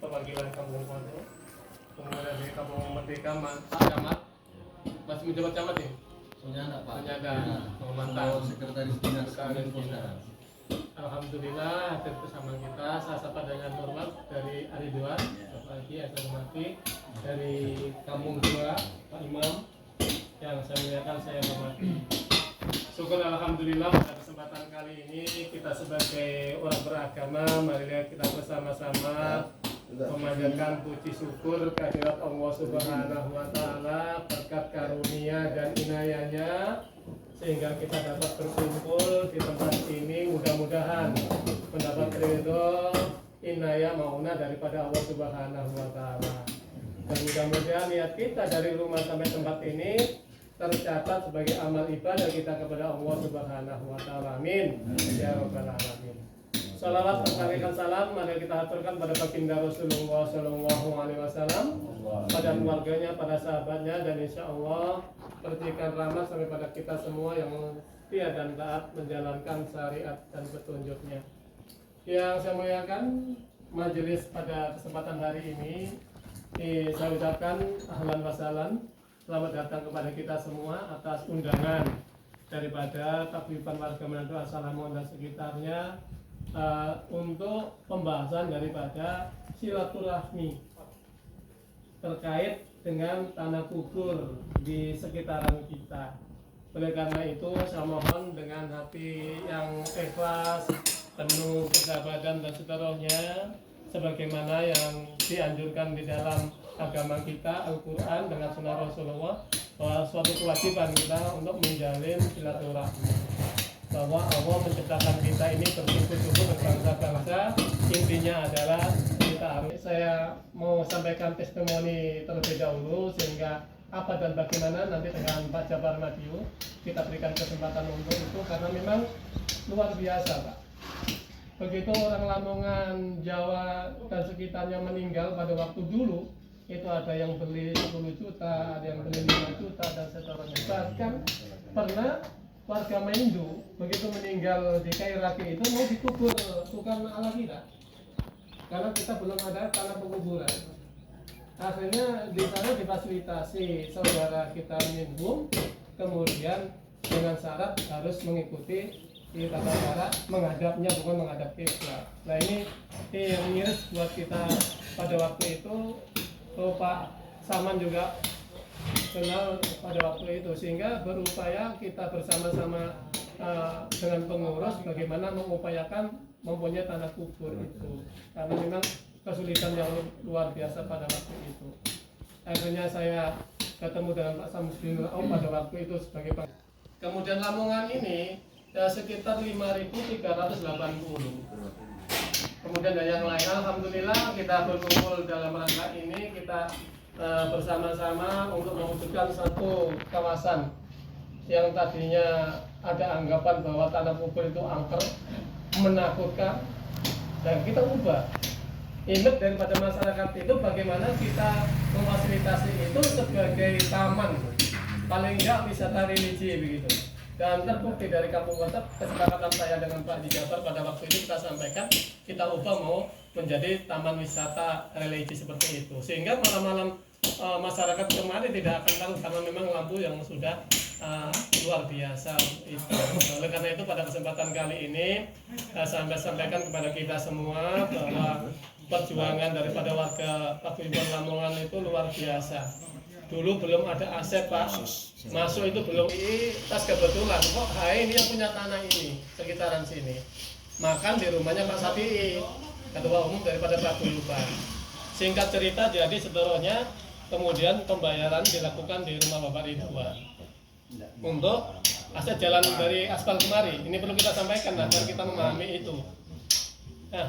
perwakilan Kampung Kondo, kemudian dari Kampung Merdeka Pak Camat, masih menjabat camat ya? Sunyada Pak. Sunyada, mantan sekretaris dinas Kominfo sekarang. Alhamdulillah hadir bersama kita. Saya sapa dengan hormat dari Aridoan, Bapak Haji Asal dari Kampung 2, Pak Imam, yang saya muliakan, saya hormati. Syukur alhamdulillah pada kesempatan kali ini kita sebagai orang beragama, marilah kita bersama-sama memanjatkan puji syukur kehadirat Allah Subhanahu wa taala berkat karunia dan inayahnya sehingga kita dapat berkumpul di tempat ini, mudah-mudahan mendapat ridho inayah mauna daripada Allah Subhanahu wa taala. Dan mudah-mudahan niat kita dari rumah sampai tempat ini tercatat sebagai amal ibadah kita kepada Allah Subhanahu wa taala. Amin. Ya rabbal alamin. Salawat berkalikan salam mari kita aturkan pada baginda Rasulullah sallallahu alaihi wasallam, pada keluarganya, pada sahabatnya, dan insya Allah berikan rahmat sampai pada kita semua yang setia dan taat menjalankan syariat dan petunjuknya. Yang saya muliakan, majelis pada kesempatan hari ini saya ucapkan ahlan wa sahlan, selamat datang kepada kita semua atas undangan daripada Paguyuban Warga Manado Asal Lamongan dan sekitarnya untuk pembahasan daripada silaturahmi terkait dengan tanah kubur di sekitaran kita. Oleh karena itu saya mohon dengan hati yang ikhlas, penuh persahabatan dan seterusnya, sebagaimana yang dianjurkan di dalam agama kita, Al-Quran dengan sunnah Rasulullah, bahwa suatu kewajiban kita untuk menjalin silaturahmi, bahwa Allah menciptakan kita ini berkumpul-kumpul berbangsa-bangsa. Intinya adalah kita harus, saya mau sampaikan testimoni terlebih dahulu sehingga apa dan bagaimana nanti dengan Pak Jabar Madiu kita berikan kesempatan untuk itu, karena memang luar biasa Pak. Begitu orang Lamongan, Jawa dan sekitarnya meninggal pada waktu dulu, itu ada yang beli 10 juta, ada yang beli 5 juta dan seterusnya. Bahkan pernah warga Mendo begitu meninggal di Kairaki itu mau dikubur bukan ala kita, karena kita belum ada tanah penguburan. Akhirnya di sana difasilitasi saudara kita minum, kemudian dengan syarat harus mengikuti di tata cara menghadapnya, bukan menghadap kiblat. Nah ini yang miris buat kita pada waktu itu. Pak Saman juga kenal pada waktu itu, sehingga berupaya kita bersama-sama dengan pengurus bagaimana mengupayakan mempunyai tanah kubur itu, karena memang kesulitan yang luar biasa pada waktu itu. Akhirnya saya ketemu dengan Pak Samsudin pada waktu itu sebagai Pak. Kemudian Lamongan ini sekitar 5.380. Kemudian ada yang lain. Alhamdulillah kita berkumpul dalam rangka ini, kita bersama-sama untuk mewujudkan satu kawasan yang tadinya ada anggapan bahwa tanah kubur itu angker, menakutkan, dan kita ubah image daripada masyarakat itu bagaimana kita memfasilitasi itu sebagai taman, paling enggak wisata religi begitu. Dan terbukti dari Kampung Kota, kesepakatan saya dengan Pak Jabar pada waktu itu kita sampaikan kita ubah mau menjadi taman wisata religi seperti itu, sehingga malam-malam masyarakat kemarin tidak akan tahu, karena memang lampu yang sudah luar biasa itu. Oleh karena itu pada kesempatan kali ini saya sampaikan kepada kita semua bahwa perjuangan daripada warga Paguyuban Lamongan itu luar biasa. Dulu belum ada aset Pak, masuk itu belum. Tas kebetulan kok hai ini yang punya tanah ini sekitaran sini, makan di rumahnya Pak Sapi, ketua umum daripada Paguyuban. Singkat cerita jadi seterusnya, kemudian pembayaran dilakukan di rumah Bapak Ridwan untuk aset jalan dari aspal kemari. Ini perlu kita sampaikan agar kita memahami itu. Nah,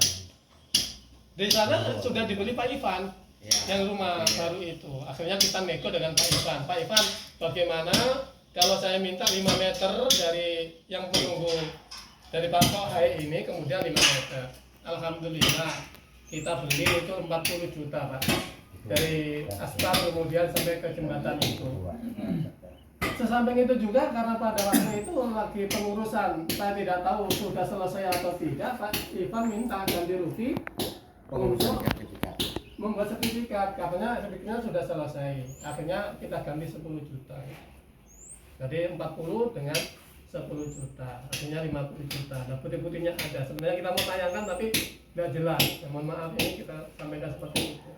di sana sudah dibeli Pak Ivan yang rumah baru itu. Akhirnya kita nego dengan Pak Ivan. Pak Ivan, bagaimana kalau saya minta 5 meter dari yang penunggu dari Pak Hai ini, kemudian 5 meter. Alhamdulillah kita beli itu 40 juta Pak, dari aspal kemudian sampai ke jembatan itu. Sesamping itu juga karena pada waktu itu lagi pengurusan, saya tidak tahu sudah selesai atau tidak, Pak Ivan minta ganti rugi untuk membuat sertifikat, katanya sertifikatnya sudah selesai, akhirnya kita ganti 10 juta. Jadi 40 dengan 10 juta, artinya 50 juta. Nah, putih-putihnya ada. Sebenarnya kita mau tayangkan tapi nggak jelas. Ya, mohon maaf ini kita sampaikan seperti itu.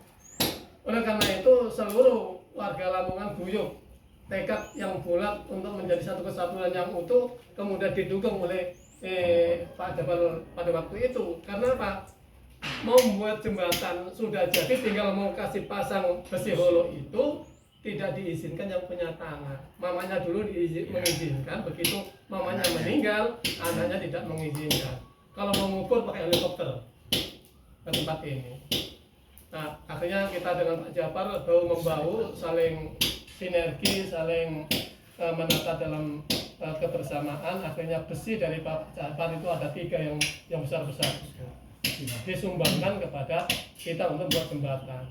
Oleh karena itu seluruh warga Lamongan guyup tekad yang bulat untuk menjadi satu kesatuan yang utuh, kemudian didukung oleh Pak Jabar pada waktu itu. Karena apa? Mau membuat jembatan sudah jadi, tinggal mau kasih pasang besi holo itu tidak diizinkan yang punya tanah. Mamanya dulu mengizinkan, begitu mamanya meninggal, anaknya tidak mengizinkan. Kalau mau ngubur pakai helikopter ke tempat ini. Nah, akhirnya kita dengan Pak Japar bahu membahu, saling sinergi, saling menata dalam kebersamaan. Akhirnya besi dari Pak Japar itu ada 3 yang besar-besar, disumbangkan kepada kita untuk buat jembatan.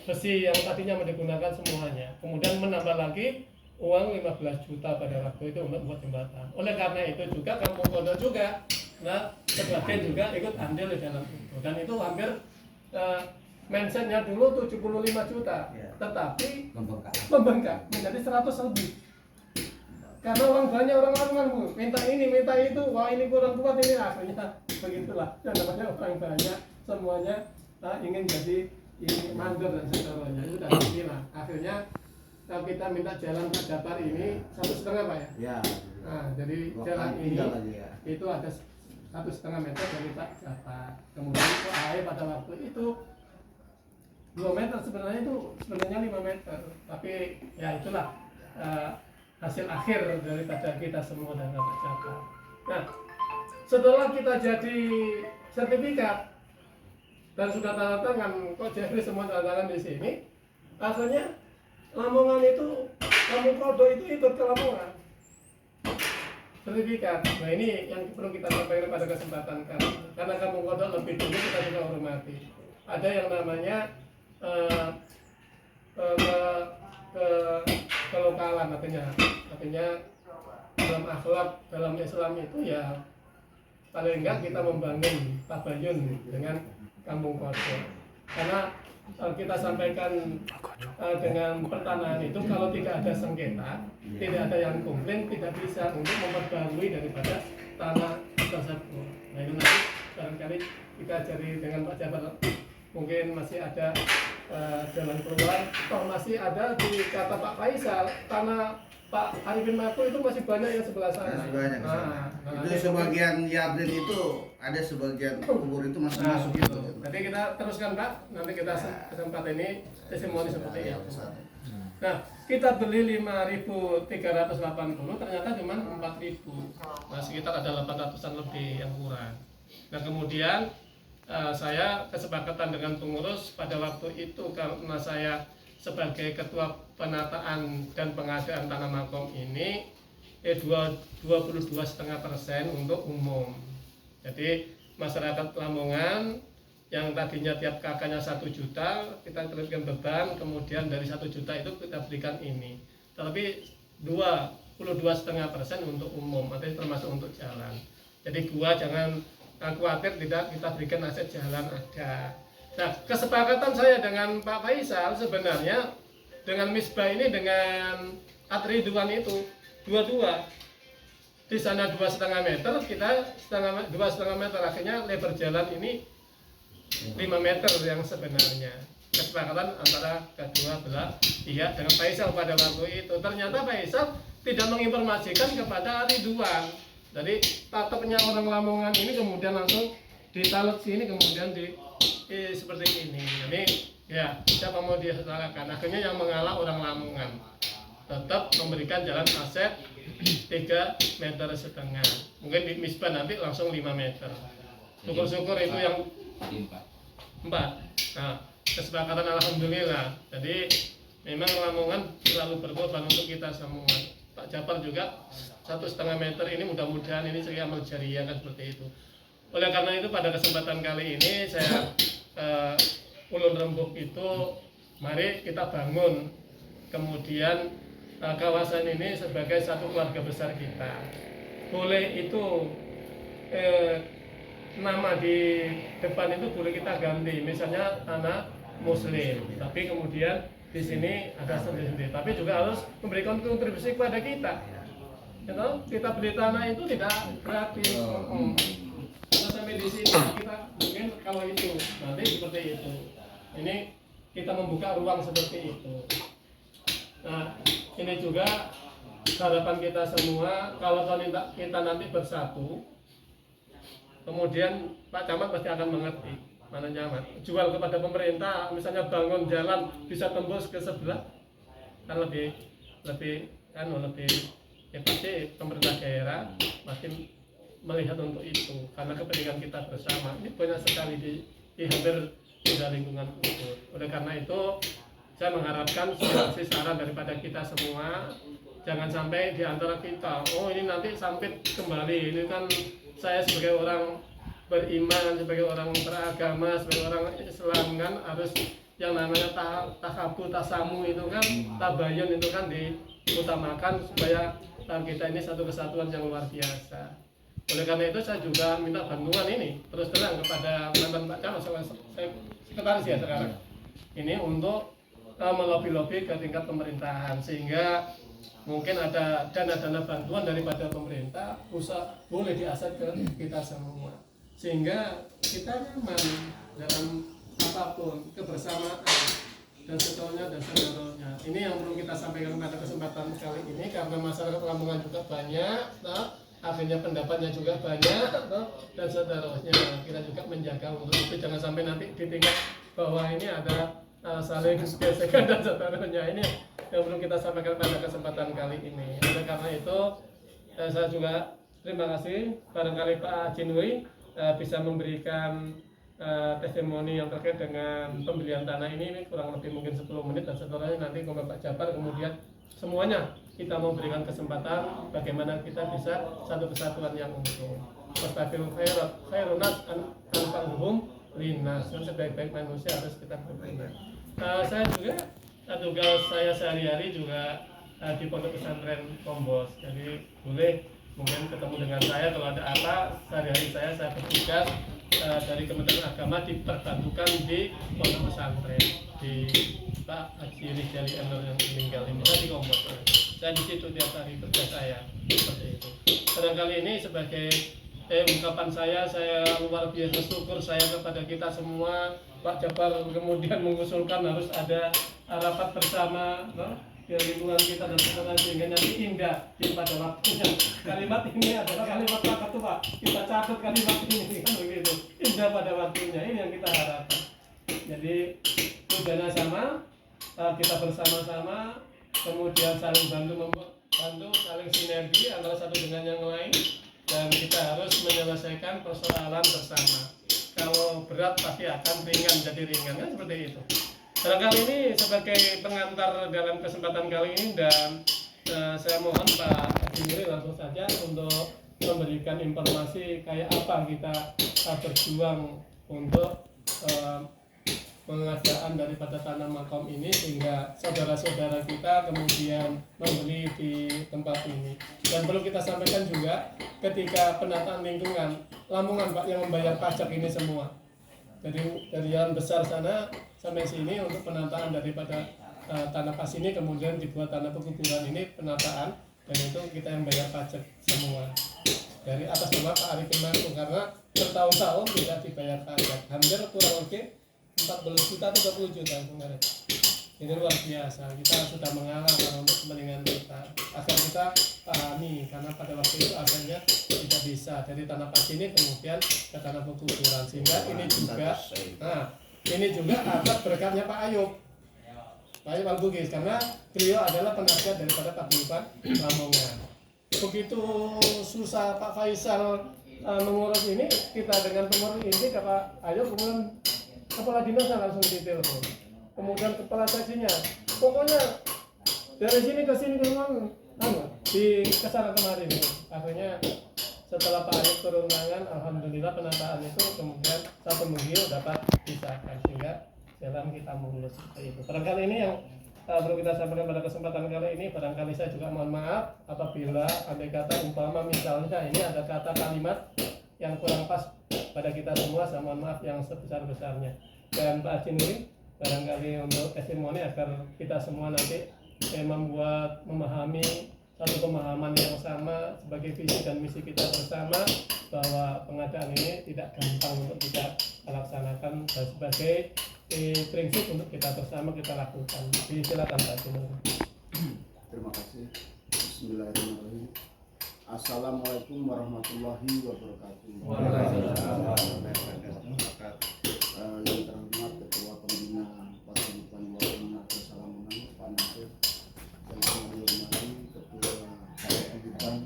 Besi yang tadinya digunakan semuanya, kemudian menambah lagi uang 15 juta pada waktu itu untuk buat jembatan. Oleh karena itu juga Kampung Kodo juga, nah sebagian juga ikut andil di dalam itu, dan itu hampir mindsetnya dulu 75 juta, tetapi membengkak menjadi 100 lebih. Karena orang banyak, orang Lamongan Bu, minta ini, minta itu, wah ini kurang kuat ini, akhirnya begitulah. Dan namanya orang banyak, semuanya ingin jadi ini mandor dan seterusnya, itu sudah istilah. Akhirnya kita minta jalan Pak Japar ini 1,5 Pak ya? Ya. Nah, jadi jalan ini itu ada 1,5 meter dari Pak Japar. Kemudian itu air pada waktu itu 2 meter, sebenarnya 5 meter, tapi ya itulah hasil akhir daripada kita semua dan Pak Japar. Nah, setelah kita jadi sertifikat dan sudah tanda tangan, kok Jeffrey semua tanda tangan di sini, akhirnya Lamongan itu, Kampung Kodo itu ikut ke Lamongan sertifikat. Nah, ini yang perlu kita sampaikan pada kesempatan kali, karena Kampung Kodo lebih dulu kita juga hormati. Ada yang namanya kelokalan, artinya dalam akhlak, dalam Islam itu ya paling enggak kita membangun tabayun dengan Kampung Kodo. Karena kita sampaikan dengan pertanahan itu, kalau tidak ada sengketa, tidak ada yang komplain, tidak bisa untuk memperbarui daripada tanah tersebut. Nah, itu nanti barangkali kita cari dengan Pak Jabar, mungkin masih ada jalan keluar. Toh masih ada di kata Pak Faisal, tanah Pak Arifin Mako itu masih banyak yang sebelah sana. Itu sebagian Yarden itu ada sebagian kubur itu masih masuk gitu. Jadi kita teruskan Pak, nanti kita kesempatan ini testimoni seperti itu. Nah, kita beli 5.380, ternyata cuma 4.000. Nah, sekitar ada 800-an lebih yang kurang. Nah, kemudian saya kesepakatan dengan pengurus pada waktu itu, karena saya sebagai ketua penataan dan pengadaan tanah makom ini 22,5% untuk umum. Jadi masyarakat Lamongan yang tadinya tiap kakaknya 1 juta, kita teruskan beban, kemudian dari 1 juta itu kita berikan ini. Tapi 22,5% untuk umum, artinya termasuk untuk jalan. Jadi gua jangan khawatir, tidak kita berikan aset jalan ada. Nah, kesepakatan saya dengan Pak Faisal sebenarnya dengan Misbah ini, dengan Atridwan itu dua-dua. Di sana 2,5 meter, kita 2,5 meter, akhirnya lebar jalan ini 5 meter yang sebenarnya. Kesepakatan antara kedua belah pihak dengan Faisal pada waktu itu. Ternyata Faisal tidak menginformasikan kepada Ridwan. Jadi tatapnya orang Lamongan ini kemudian langsung ditalut sini, kemudian seperti ini. Jadi ya siapa mau disalahkan? Akhirnya yang mengalah orang Lamongan, tetap memberikan jalan aset 3,5 meter. Mungkin di Misbah nanti langsung 5 meter. Syukur-syukur itu yang 4. Nah, kesepakatan alhamdulillah. Jadi memang Lamongan selalu berkorban untuk kita semua. Pak Japar juga 1,5 meter ini, mudah-mudahan ini saya amal jariah kan seperti itu. Oleh karena itu pada kesempatan kali ini saya Ulun Rembuk itu mari kita bangun kemudian kawasan ini sebagai satu keluarga besar kita. Boleh itu nama di depan itu boleh kita ganti, misalnya tanah Muslim, tapi kemudian di sini ada sendiri-sendiri, tapi juga harus memberikan kontribusi kepada kita. Kita beli tanah itu tidak gratis. Kalau sampai di sini kita mungkin kalau itu nanti seperti itu. Ini kita membuka ruang seperti itu. Nah, ini juga harapan kita semua kalau kita nanti bersatu, kemudian Pak Camat pasti akan mengerti mana nyaman. Jual kepada pemerintah, misalnya bangun jalan bisa tembus ke sebelah, kan lebih ya pasti pemerintah daerah makin melihat untuk itu karena kepentingan kita bersama. Ini banyak sekali di hampir tidak lingkungan ukur. Oleh karena itu saya mengharapkan saran daripada kita semua, jangan sampai di antara kita, oh ini nanti sampai kembali, ini kan saya sebagai orang beriman, sebagai orang beragama, sebagai orang Islam kan harus yang namanya tahabu, tasamu itu kan, tabayun itu kan diutamakan supaya kita ini satu kesatuan yang luar biasa. Oleh karena itu saya juga minta bantuan ini terus terang kepada mantan Pak Camat, saya sekretaris ya sekarang ini untuk melobi-lobi ke tingkat pemerintahan sehingga mungkin ada dana-dana bantuan daripada pemerintah boleh diaset ke kita semua sehingga kita nyaman dalam apapun, kebersamaan dan seterusnya. Ini yang perlu kita sampaikan pada kesempatan kali ini karena masyarakat Lamongan juga banyak, akhirnya pendapatnya juga banyak, dan seterusnya. Kita juga menjaga untuk itu jangan sampai nanti di tingkat bahwa ini ada saling gesekan dan seterusnya. Ini yang perlu kita sampaikan pada kesempatan kali ini. Oleh karena itu saya juga terima kasih barangkali Pak Jinwi bisa memberikan testimoni yang terkait dengan pembelian tanah ini kurang lebih mungkin 10 menit dan setelahnya nanti Pak Jabar kemudian semuanya kita memberikan kesempatan bagaimana kita bisa satu kesatuan yang utuh. Wastafirul khairunas anfa'uhum linnas. Sebaik-baik manusia harus kita berguna. Saya juga tugas saya sehari-hari juga di Pondok Pesantren Kombos. Jadi boleh mungkin ketemu dengan saya kalau ada apa sehari-hari saya bertugas dari Kementerian Agama diperbantukan di Pondok Pesantren di Pak Haji Rijali Anwar yang meninggal ini di Kombos. Saya di situ tiap hari kerja saya seperti itu. Barangkali ini sebagai ungkapan saya luar biasa syukur saya kepada kita semua. Pak Jabar kemudian mengusulkan harus ada rapat bersama di lingkungan kita dan seterusnya sehingga nanti indah pada waktunya. Kalimat ini adalah kalimat Pak Ketua, kita catat kalimat ini kan begitu, indah pada waktunya. Ini yang kita harapkan. Jadi tujuannya sama, kita bersama-sama, kemudian saling bantu, saling sinergi antara satu dengan yang lain, dan kita harus menyelesaikan persoalan bersama. Kalau berat pasti akan ringan jadi ringan, kan seperti itu. Barangkali ini sebagai pengantar dalam kesempatan kali ini dan saya mohon Pak Jimri langsung saja untuk memberikan informasi kayak apa kita berjuang untuk pengadaan daripada tanah makom ini sehingga saudara-saudara kita kemudian membeli di tempat ini. Dan perlu kita sampaikan juga ketika penataan lingkungan Lamongan Pak yang membayar pajak ini semua. Dari yang besar sana sampai sini untuk penataan daripada tanah pas ini kemudian dibuat tanah pekuburan ini penataan dan itu kita yang bayar pajak semua. Dari atas nama Pak Arifin Mantung karena bertahun-tahun tidak dibayar pajak. Hampir kurang lebih 14 juta atau 20 juta kemarin. Ini luar biasa, kita sudah mengalah untuk kepentingan kita agar kita pahami karena pada waktu itu asalnya tidak bisa dari tanah pas ini kemudian ke tanah pekuburan sehingga ini juga atas berkatnya Pak Ayub Al-Bugis karena beliau adalah penasihat daripada Paguyuban Lamongan. Begitu susah Pak Faisal mengurus ini, kita dengan pengurus ini ke Pak Ayub kemudian kepala dinasnya langsung ditelepon. Kemudian kepala seksinya, pokoknya dari sini ke sini di kesana kemarin. Akhirnya setelah Pak Ayub turun tangan, alhamdulillah penataan itu kemudian satu minggu dapat disahkan sehingga jalan kita mulus seperti itu. Barangkali ini yang perlu kita sampaikan pada kesempatan kali ini. Barangkali saya juga mohon maaf apabila andai kata umpama misalnya ini ada kata kalimat yang kurang pas pada kita semua, saya mohon maaf yang sebesar-besarnya. Dan Pak Haji Nuri barangkali untuk testimoni agar kita semua nanti memahami satu pemahaman yang sama sebagai visi dan misi kita bersama, bahwa pengadaan ini tidak gampang untuk kita laksanakan dan sebagai prinsip untuk kita bersama kita lakukan. Silakan Pak Jumur. Terima kasih. Bismillahirrahmanirrahim. Assalamualaikum warahmatullahi wabarakatuh. Yang terhormat Ketua Pembina Paguyuban Wawenang Salamongan Pak Nasir, yang saya hormati Ketua Paguyuban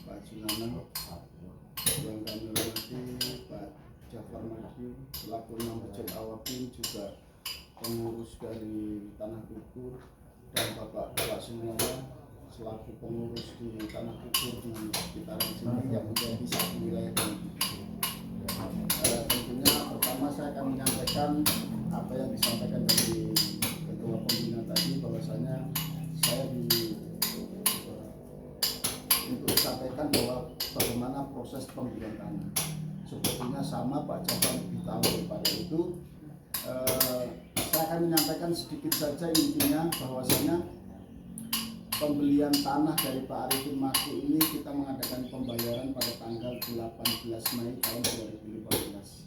Pak Sunana, yang kami hormati Pak Jafar Madi selaku Nambajet Awapin, juga pengurus dari Tanah Kukur, dan Bapak semuanya selaku pengurus di Tanah Kukur di sekitaran sini yang menjadi satu wilayah kami. Tentunya pertama saya akan menyampaikan apa yang disampaikan dari Ketua Pembina tadi, bahwasanya saya untuk disampaikan bahwa bagaimana proses pembelian tanah. Sepertinya sama Pak Jafar lebih tahu daripada itu. Saya akan menyampaikan sedikit saja intinya, bahwasanya pembelian tanah dari Pak Arifin Maki ini kita mengadakan pembayaran pada tanggal 18 Mei tahun 2015.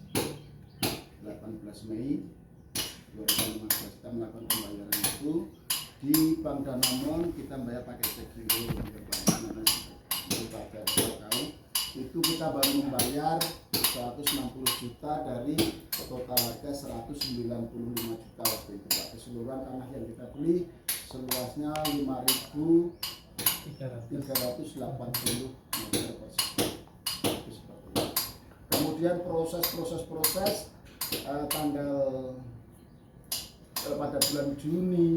18 Mei 2015 kita melakukan pembayaran itu di Bank Danamon. Kita bayar pakai cek giro tahu. Itu kita baru membayar 160 juta dari total harga 195 juta waktu itu Pak. Keseluruhan tanah yang kita beli seluasnya 5.380 meter persegi. Kemudian proses tanggal pada bulan Juni,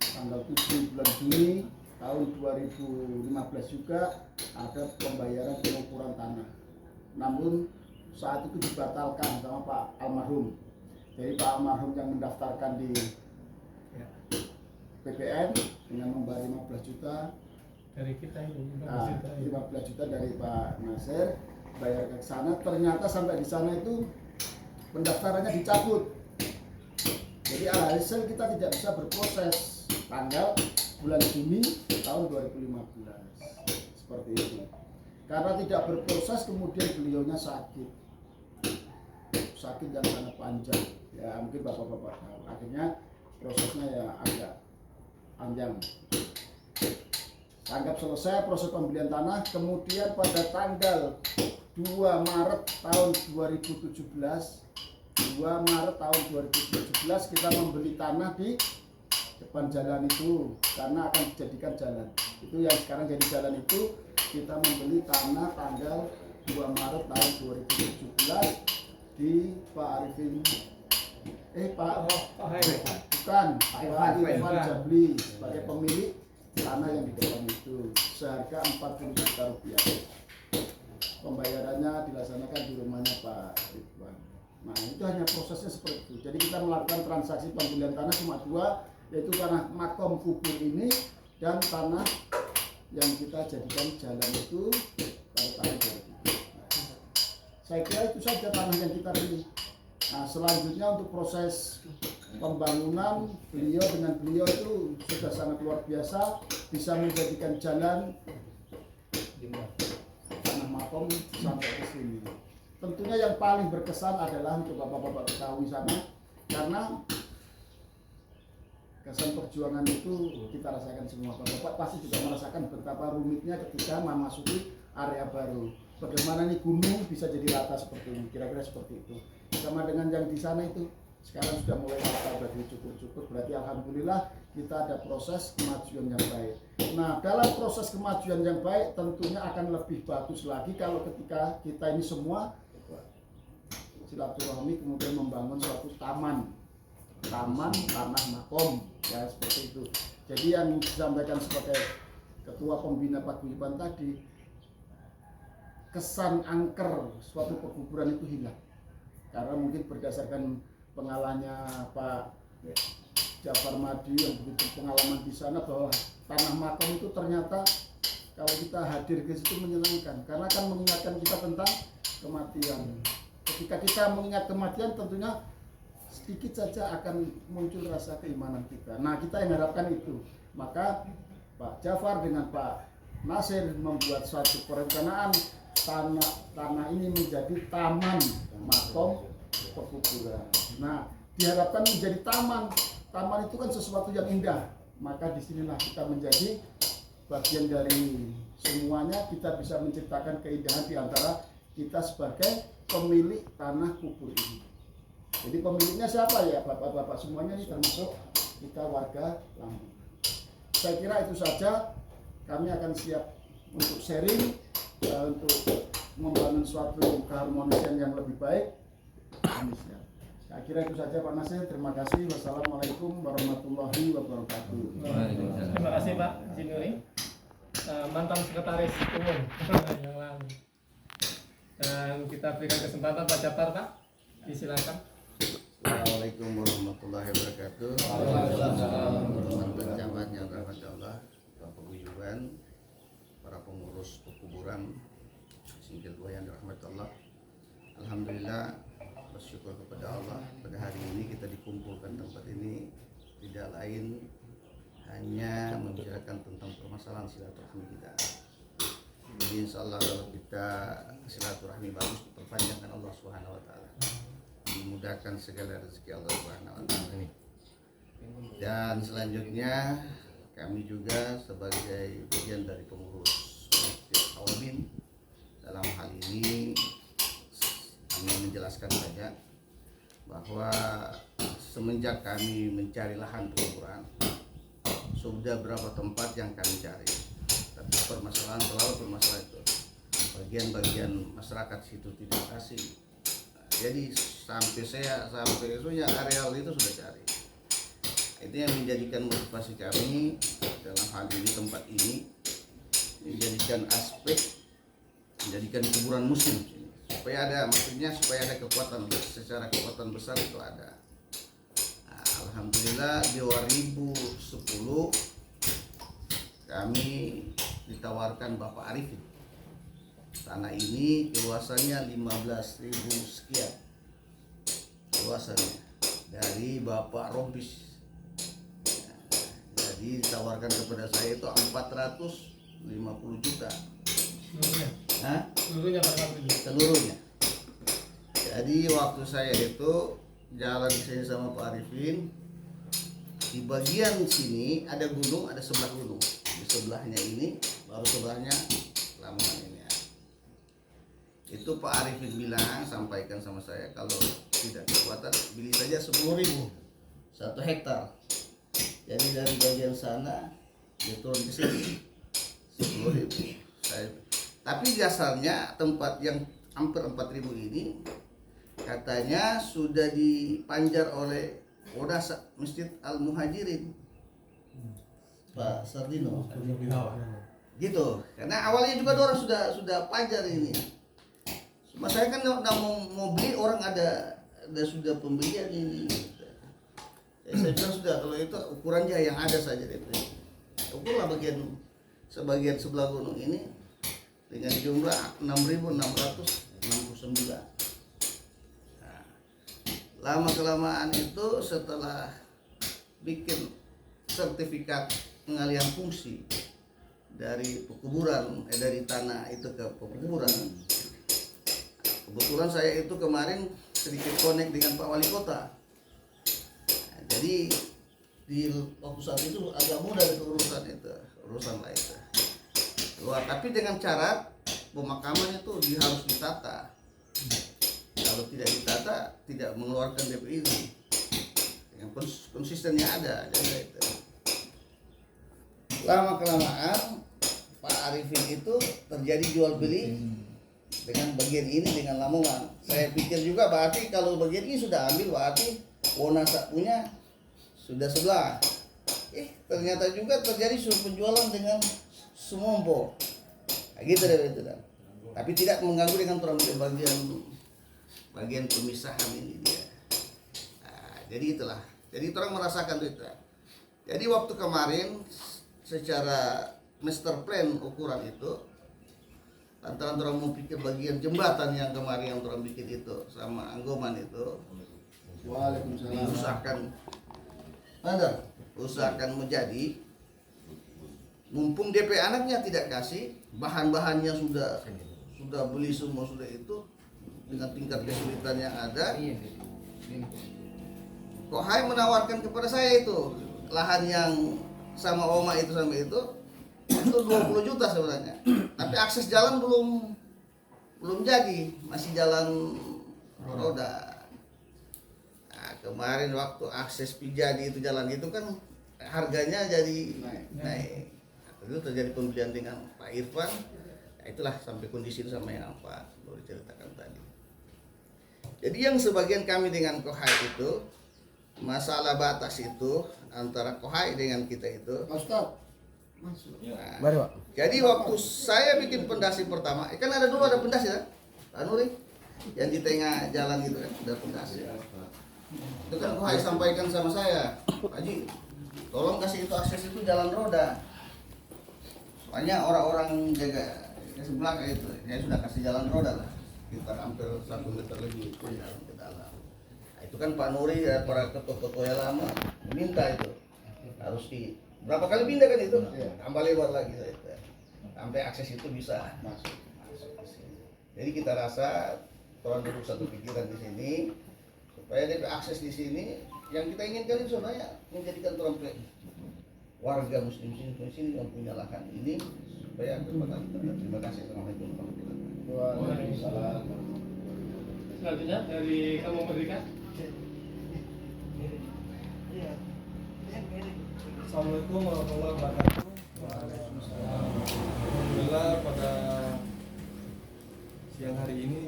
tanggal 7 bulan Juni tahun 2015 juga ada pembayaran pengukuran tanah. Namun saat itu dibatalkan sama Pak almarhum. Jadi Pak almarhum yang mendaftarkan di PPN dengan membayar 15 juta Dari kita ini 15 juta dari Pak Nasir, bayar ke sana. Ternyata sampai di sana itu pendaftarannya dicabut. Jadi alhasil kita tidak bisa berproses tanggal bulan Juni tahun 2015 seperti itu. Karena tidak berproses, kemudian beliaunya sakit yang sangat panjang. Ya mungkin bapak-bapak tahu. Akhirnya prosesnya ya agak panjang. Anggap selesai proses pembelian tanah. Kemudian pada tanggal 2 Maret tahun 2017 kita membeli tanah di depan jalan itu karena akan dijadikan jalan. Itu yang sekarang jadi jalan itu, kita membeli tanah tanggal 2 Maret tahun 2017 di Pak Arifin Pak Irfan Jabli sebagai pemilik tanah yang di depan itu, seharga 40 juta rupiah. Pembayarannya dilaksanakan di rumahnya Pak Ridwan. Nah itu hanya prosesnya seperti itu. Jadi kita melakukan transaksi pembelian tanah cuma dua, yaitu tanah makom kubur ini dan tanah yang kita jadikan jalan itu pada tahun 2000. Saya kira itu saja tanah yang kita beli. Nah selanjutnya untuk proses pembangunan, beliau itu sudah sangat luar biasa, bisa menjadikan jalan tanah makom sampai ke sini. Tentunya yang paling berkesan adalah untuk bapak-bapak ketahui sana, karena kesan perjuangan itu kita rasakan semua. Bapak pasti juga merasakan betapa rumitnya ketika memasuki area baru. Bagaimana nih gunung bisa jadi rata seperti ini, kira-kira seperti itu. Sama dengan yang di sana itu sekarang sudah mulai rata, berarti cukup. Berarti alhamdulillah kita ada proses kemajuan yang baik. Nah dalam proses kemajuan yang baik tentunya akan lebih bagus lagi kalau ketika kita ini semua silaturahmi kemudian membangun suatu taman tanah makom ya seperti itu. Jadi yang disampaikan sebagai Ketua Pembina Paguyuban tadi, kesan angker suatu pekuburan itu hilang karena mungkin berdasarkan pengalamannya Pak Jafar Madi yang begitu pengalaman di sana, bahwa tanah makam itu ternyata kalau kita hadir ke situ menyenangkan karena akan mengingatkan kita tentang kematian. Ketika kita mengingat kematian tentunya sedikit saja akan muncul rasa keimanan kita. Nah, kita yang harapkan itu. Maka Pak Jafar dengan Pak Nasir membuat suatu perencanaan tanah ini menjadi taman makom pekuburan. Nah, diharapkan menjadi taman. Taman itu kan sesuatu yang indah. Maka disinilah kita menjadi bagian dari semuanya. Kita bisa menciptakan keindahan di antara kita sebagai pemilik tanah kubur ini. Jadi pemiliknya siapa ya? Bapak-bapak semuanya ini termasuk kita warga Lampung. Saya kira itu saja. Kami akan siap untuk sharing, untuk membangun suatu keharmonisan yang lebih baik. Kami siap. Saya kira itu saja Pak Nasir. Terima kasih. Wassalamualaikum warahmatullahi wabarakatuh. Terima kasih Pak Jinuri, mantan sekretaris umum yang lalu. Dan kita berikan kesempatan Pak Jafar, Pak. Disilakan. Assalamualaikum warahmatullahi wabarakatuh. Teman-teman jamaah yang dirahmati Allah, Bapak Paguyuban, para pengurus pekuburan Singkil Dua yang dirahmati Allah. Alhamdulillah, bersyukur kepada Allah pada hari ini kita dikumpulkan tempat ini tidak lain hanya membicarakan tentang permasalahan silaturahmi kita. Jadi insya Allah kalau kita silaturahmi bagus diperpanjangkan Allah Subhanahu Wa Taala, dimudahkan segala rezeki Allah Subhanahu Wa Taala. Dan selanjutnya kami juga sebagai bagian dari pengurus Masjid Awamin dalam hal ini kami menjelaskan saja bahwa semenjak kami mencari lahan pekuburan sudah berapa tempat yang kami cari, tapi permasalahan selalu permasalahan itu bagian-bagian masyarakat situ tidak kasih. Jadi sampai isunya areal itu sudah cari. Itu yang menjadikan motivasi kami dalam hal ini tempat ini menjadikan menjadikan kuburan muslim supaya ada, maksudnya supaya ada kekuatan, secara kekuatan besar itu ada. Nah, alhamdulillah 2010 kami ditawarkan Bapak Arifin tanah ini luasannya 15.000 sekian luasannya dari Bapak Rompis. Jadi ditawarkan kepada saya itu 450 juta. Seluruhnya Pak. Seluruhnya. Jadi waktu saya itu jalan di sini sama Pak Arifin, di bagian sini ada gunung, ada sebelah gunung. Di sebelahnya ini, baru sebelahnya Lamongan ini. Itu Pak Arifin bilang, sampaikan sama saya, kalau tidak kekuatan beli saja 10.000 1 hektar. Jadi dari bagian sana dia turun ke sini 10.000. Tapi dasarnya tempat yang hampir 4.000 ini katanya sudah dipanjar oleh Odas Masjid Al Muhajirin, Pak Sardino. Gitu. Karena awalnya juga orang sudah panjar ini. Cuma saya kan nggak mau beli, orang ada sudah pembelian ini. Saya bilang sudah, kalau itu ukurannya yang ada saja deh. Ukurlah sebagian sebelah gunung ini dengan jumlah 6.669. Nah, lama kelamaan itu setelah bikin sertifikat pengalihan fungsi dari pekuburan, dari tanah itu ke pekuburan. Kebetulan saya itu kemarin sedikit connect dengan Pak Wali Kota. Jadi di waktu saat itu agak mudah itu urusan lain. Tapi dengan syarat pemakaman itu harus ditata. Kalau tidak ditata, tidak mengeluarkan DP ini. Yang konsistennya ada, jadi itu. Lama kelamaan Pak Arifin itu terjadi jual beli dengan bagian ini dengan Lamongan. Saya pikir juga berarti kalau bagian ini sudah ambil, berarti Wonas punya sudah sebelah. Ternyata juga terjadi penjualan dengan Sumompo. Nah, gitu deh itu kan. Tapi tidak mengganggu dengan bagian pemisahan ini dia. Nah, jadi itulah. Jadi orang merasakan itu. Jadi waktu kemarin secara master plan ukuran itu, lantaran orang mau pikir bagian jembatan yang kemarin yang orang bikin itu sama Anggoman itu, Waalaikumsalam. Usahakan menjadi, mumpung DP anaknya tidak kasih, bahan-bahannya sudah beli semua, sudah itu dengan tingkat kesulitan yang ada, kok Hai menawarkan kepada saya itu lahan yang sama Oma itu 20 juta sebenarnya, tapi akses jalan belum jadi, masih jalan roda. Nah, kemarin waktu akses jadi itu jalan itu kan harganya jadi naik. Itu terjadi pembelian dengan Pak Irfan. Nah, itulah sampai kondisi itu sama yang Pak baru ceritakan tadi. Jadi yang sebagian kami dengan Kohai itu, masalah batas itu antara Kohai dengan kita itu. Ustaz. Nah, jadi waktu saya bikin pondasi pertama, kan ada pondasi ya, Pak Nuri, yang di tengah jalan gitu kan, ada pondasi. Itu kan Kohai sampaikan sama saya, Haji, tolong kasih itu akses itu jalan roda. Soalnya orang-orang jaga ke sebelah kayak itu, ya sudah kasih jalan roda lah, sekitar hampir 1 meter lebih itu jalan ke dalam. Nah, itu kan Pak Nuri ya, para ketua-ketua yang lama minta itu harus di berapa kali pindah kan itu, tambah lebar lagi sampai akses itu bisa masuk ke sini. Jadi kita rasa orang duduk satu pikiran di sini supaya DP akses di sini yang kita inginkan itu sebenarnya menjadikan orang warga muslim sini yang punya lahan ini supaya bermanfaat. Terima kasih. Assalamualaikum warahmatullahi wabarakatuh. Waalaikumsalam. Selanjutnya dari kamu Merdeka. Assalamualaikum warahmatullahi wabarakatuh. Alhamdulillah pada siang hari ini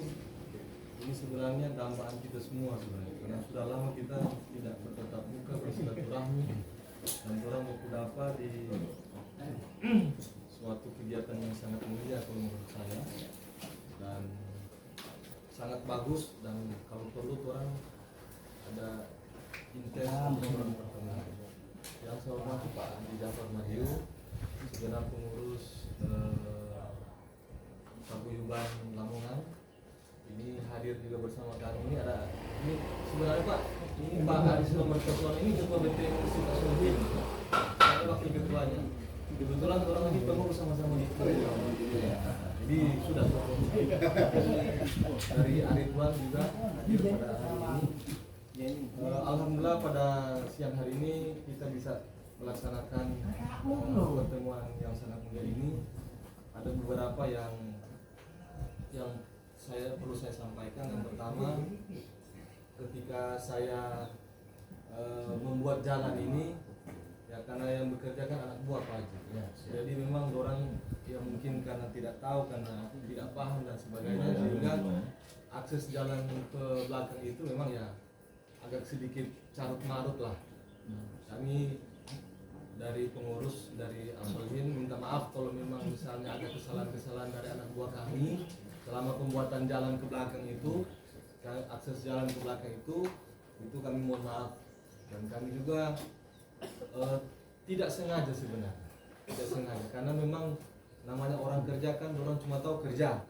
sebenarnya dambaan kita semua sebenarnya, karena sudah lama kita tidak bertatap muka bersilaturahmi dan orang berkudafa di suatu kegiatan yang sangat mulia kalau menurut saya, dan sangat bagus, dan kalau perlu orang ada intens orang pertemuan. Yang saya hormati Pak Andi Jafar Madiu, segenap pengurus Paguyuban Lamongan, ini hadir juga bersama kami. Ini sebenarnya Pak, ini Pak Aris nomor ketua ini ketua BPM Universitas Undip, saya wakil ketuanya. Kebetulan orang lagi pengurus sama-sama di jadi sudah dari Aridwan juga hadir pada hari ini. Alhamdulillah pada siang hari ini kita bisa melaksanakan pertemuan yang sangat mulia ini. Ada beberapa yang perlu saya sampaikan. Yang pertama, ketika saya membuat jalan ini, ya karena yang bekerja kan anak buah Pak Haji. Jadi memang orang yang mungkin karena tidak tahu, karena tidak paham dan sebagainya, sehingga akses jalan ke belakang itu memang ya agak sedikit carut marut lah. Kami dari pengurus dari Al-Solihin minta maaf kalau memang misalnya ada kesalahan-kesalahan dari anak buah kami selama pembuatan jalan ke belakang itu, akses jalan ke belakang itu kami mohon maaf. Dan kami juga tidak sengaja sebenarnya, tidak sengaja, karena memang namanya orang kerja kan, orang cuma tahu kerja,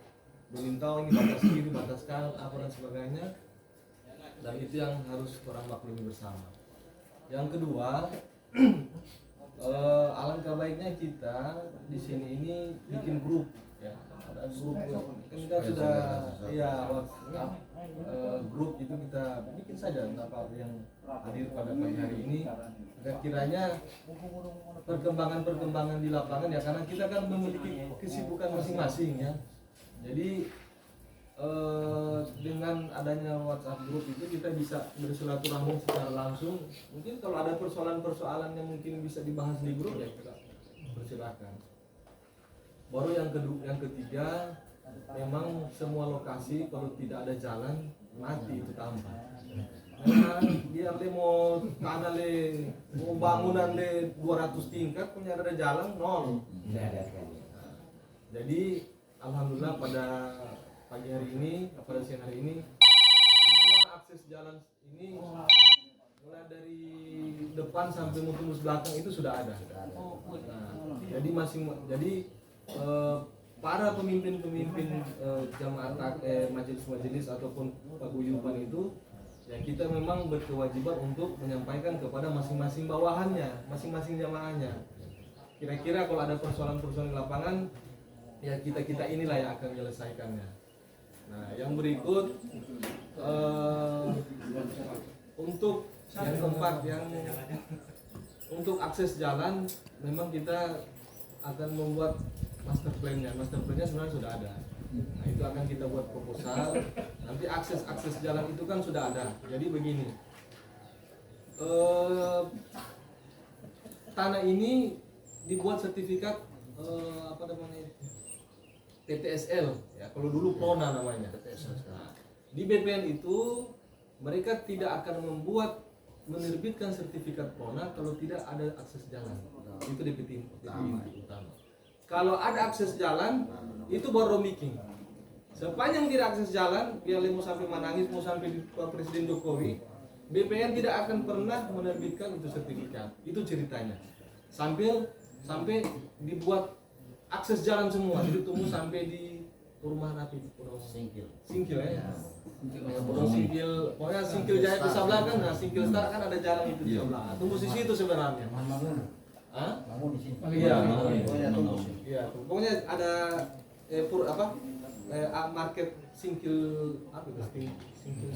belum tahu ini batas kiri, batas kanan, apa dan sebagainya. Dan itu yang harus orang maklumi bersama. Yang kedua, alangkah baiknya kita di sini ini bikin grup, ya. Ada grup, kita sudah ya WhatsApp grup itu kita bikin saja apa yang hadir pada pagi hari ini, agar kiranya perkembangan di lapangan, ya karena kita kan memiliki kesibukan masing-masing ya. Jadi dengan adanya WhatsApp group itu kita bisa bersilaturahmi secara langsung. Mungkin kalau ada persoalan-persoalan yang mungkin bisa dibahas di grup, ya kita persilakan. Baru yang ketiga, memang semua lokasi kalau tidak ada jalan mati itu tampak. Karena dia mau tanah mau bangunan 200 tingkat punya ada jalan nol. Jadi alhamdulillah pada pagi hari ini, pada siang hari ini, semua akses jalan ini mulai dari depan sampai tembus belakang itu sudah ada. Nah, jadi para pemimpin-pemimpin jamaah majelis-majelis ataupun paguyuban itu ya kita memang berkewajiban untuk menyampaikan kepada masing-masing bawahannya, masing-masing jamaahnya. Kira-kira kalau ada persoalan-persoalan di lapangan, ya kita inilah yang akan menyelesaikannya. Nah, yang berikut untuk yang keempat, yang untuk akses jalan, memang kita akan membuat master plan-nya. Master plan-nya sebenarnya sudah ada. Nah, itu akan kita buat proposal. Nanti akses jalan itu kan sudah ada. Jadi begini, tanah ini dibuat sertifikat apa namanya, TTSL ya, kalau dulu PRONA namanya. Nah, di BPN itu mereka tidak akan menerbitkan sertifikat PRONA kalau tidak ada akses jalan. Itu DPT utama. Kalau ada akses jalan, itu baru making. Sepanjang tidak akses jalan, biar mau sampai Manangis, mau sampai di Presiden Jokowi, BPN tidak akan pernah menerbitkan itu sertifikat. Itu ceritanya. Sampai dibuat akses jalan semua, jadi tunggu sampai di rumah napi Singkil ya. Pokoknya Singkil Jaya di sebelah kan, nah Singkil Star kan ada jalan itu di sebelah. Tunggu di situ sebenarnya. Hah? Iya, pokoknya ada market Singkil apa itu?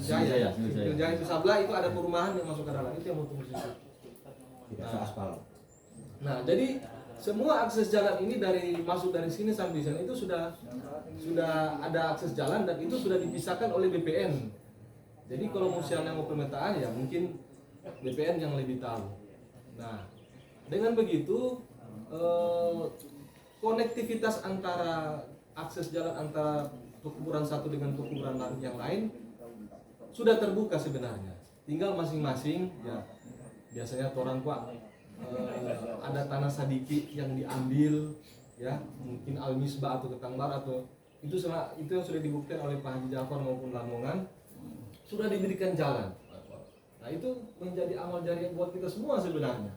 Singkil Jaya. Singkil Jaya itu sebelah itu ada perumahan yang masuk ke dalam. Itu yang mau tunggu situ. Nah, jadi semua akses jalan ini masuk dari sini sampai sana itu sudah ada akses jalan dan itu sudah dipisahkan oleh BPN. Jadi kalau misalnya mau pemetaan ya mungkin BPN yang lebih tahu. Nah, dengan begitu konektivitas antara akses jalan antara pekuburan satu dengan pekuburan yang lain sudah terbuka sebenarnya. Tinggal masing-masing ya, biasanya orang Pak ada tanah sadiki yang diambil ya, mungkin Al-Misbah atau Ketangbar atau itu yang sudah dibuktikan oleh Pak Haji Jafar maupun Lamongan sudah diberikan jalan. Nah, itu menjadi amal jariah buat kita semua sebenarnya.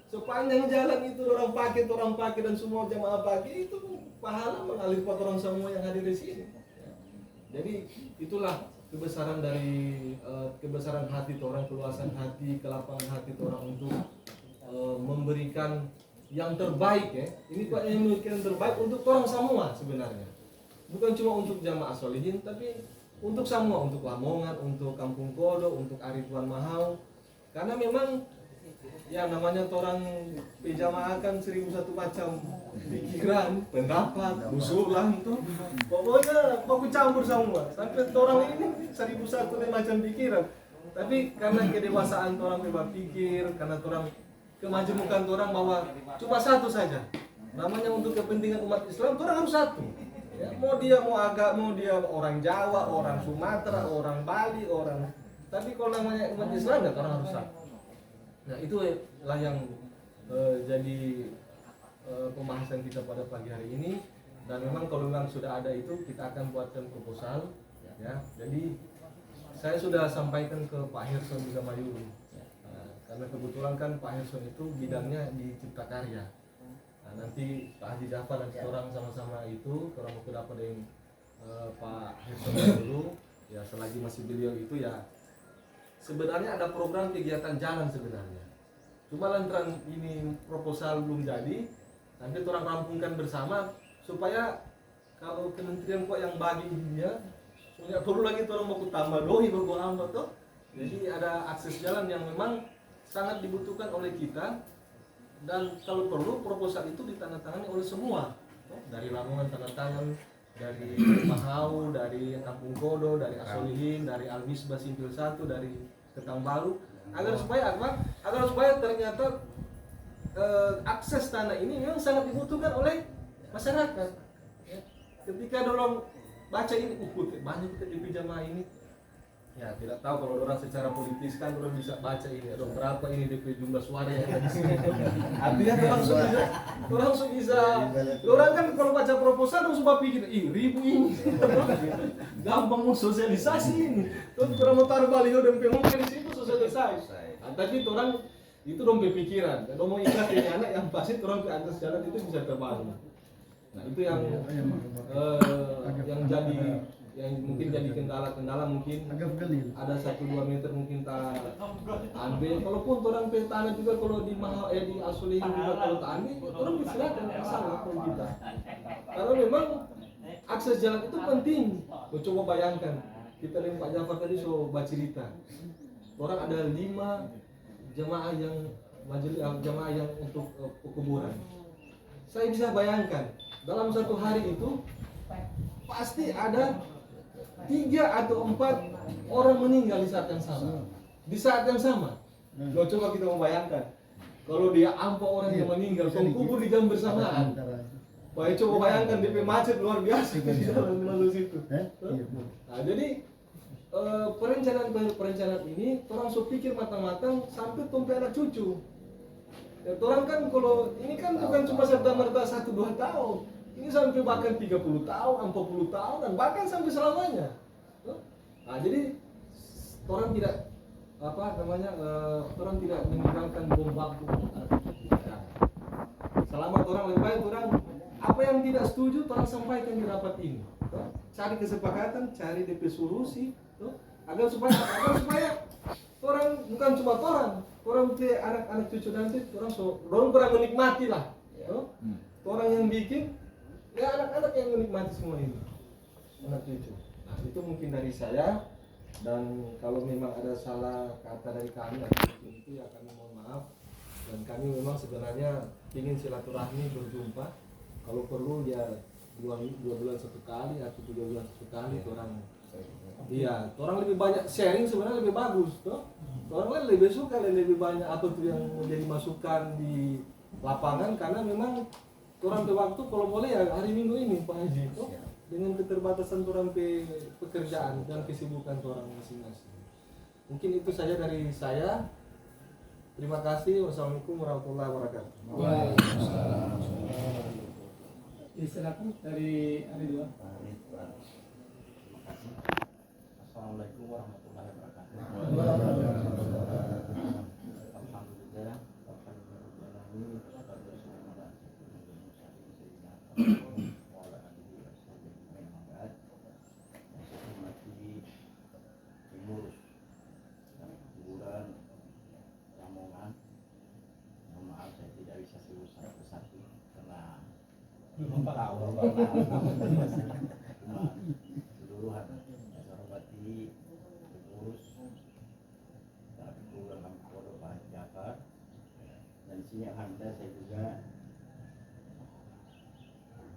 Sepanjang jalan itu orang pakai dan semua jamaah pakai, itu pahala mengalir buat orang semua yang hadir di sini. Jadi itulah kebesaran dari kebesaran hati orang, keluasan hati, kelapangan hati orang untuk memberikan yang terbaik ya. Ini Pak yang memberikan yang terbaik untuk orang semua sebenarnya. Bukan cuma untuk jamaah solihin, tapi untuk semua, untuk Lamongan, untuk Kampung Kodo, untuk Arituan Mahau. Karena memang ya namanya orang pejamaah kan 1001 macam pikiran, pendapat, usulan tuh. Pokoknya mau campur semua. Sampai orang ini 1001 macam pikiran. Tapi karena kedewasaan orang berpikir, karena orang kemajemukan orang bahwa cuma satu saja. Namanya untuk kepentingan umat Islam, orang harus satu. Ya, mau dia orang Jawa, orang Sumatera, orang Bali, orang. Tapi kalau namanya umat Islam, ya orang harus satu. Nah, itulah yang jadi pembahasan kita pada pagi hari ini. Dan memang kalau memang sudah ada itu, kita akan buatkan proposal. Ya, jadi saya sudah sampaikan ke Pak Hirson juga Mayuri. Karena kebetulan kan Pak Hirson itu bidangnya di Cipta Karya. Nah, nanti Pak Haji Jafar dan orang sama-sama itu, orang mau dapat dengan Pak Hirson dulu. Ya selagi masih beliau itu ya sebenarnya ada program kegiatan jalan sebenarnya. Cuma lantaran ini proposal belum jadi, nanti orang rampungkan bersama supaya kalau kementerian kok yang bagi dia, nggak perlu lagi orang mau tambah doi bergolong tuh. Jadi ada akses jalan yang memang sangat dibutuhkan oleh kita, dan kalau perlu proposal itu ditandatangani oleh semua, dari Lamongan tanda tangan, dari Mahau, dari Kampung Kodo, dari Asolihin, dari Al-Misbah Simpil 1, dari Ketangbaru, agar supaya ternyata akses tanah ini memang sangat dibutuhkan oleh masyarakat. Ketika dorong baca ini, banyak kita di jamaah ini. Ya tidak tahu kalau orang secara politis kan orang bisa baca ini, ada berapa ini DP jumlah suara yang ada di sini. Artinya orang langsung bisa. Orang kan kalau baca proposal langsung pikir, ribu ini. Gampang mau sosialisasi ini. Terus orang mau taruh baliho dan pengumuman di situ sosialisasi. Nah, tapi orang itu dong pikiran. Kalau mau ikat ini anak yang pasti orang ke atas jalan itu bisa terbangun. Nah itu yang jadi yang mungkin jadi kendala mungkin ada 1-2 meter mungkin tak ambil. Kalaupun orang pe tanah juga kalau di mahal di asulihin juga kalau tak ambil, orang silakan masalah kalau kita. Karena memang akses jalan itu penting. Lo coba bayangkan, kita dengan Pak Jafar tadi so bercerita, orang ada 5 jemaah yang majelis jemaah yang untuk kuburan. Saya bisa bayangkan dalam satu hari itu pasti ada 3 atau 4 orang meninggal di saat yang sama. Di saat yang sama. Lo coba kita membayangkan kalau dia ampo orang yang meninggal, kubur di jam bersamaan. Wah, coba bayangkan DP macet luar biasa di dalam melalui situ. Nah, jadi perencanaan ini orang so pikir matang-matang sampai tumpai anak cucu. Ya, orang kan kalau ini kan bukan cuma serta-merta 1-2 tahun. Ini sampai bahkan 30 tahun, 40 tahun, dan bahkan sampai selamanya. Nah, jadi orang tidak orang tidak meninggalkan bom waktu. Selama orang lebih baik, orang apa yang tidak setuju, orang sampaikan di rapat ini. Cari kesepakatan, cari DP solusi, agar supaya orang bukan cuma orang anak-anak cucu nanti orang pernah menikmati lah. Orang yang bikin, ya anak-anak yang menikmati semua ini, anak cucu. Nah, itu mungkin dari saya, dan kalau memang ada salah kata dari kami atau itu ya kami mohon maaf. Dan kami memang sebenarnya ingin silaturahmi berjumpa, kalau perlu ya 2 bulan 1 kali atau 3 bulan 1 kali. Orang lebih banyak sharing sebenarnya lebih bagus toh. Orang lain lebih suka lebih banyak apa tuh yang menjadi masukan di lapangan, karena memang orang pe waktu kalau boleh ya hari Minggu ini Pak Haji toh, dengan keterbatasan orang pe pekerjaan dan kesibukan orang masing-masing. Mungkin itu saja dari saya. Terima kasih. Wassalamualaikum warahmatullahi wabarakatuh. Waalaikumsalam. Silakan dari hari 2. Assalamualaikum warahmatullahi wabarakatuh. Alhamdulillah. Seluruhan saya hormati pengurus dalam Pondok Pak Jafar, dan di sini alhamdulillah saya juga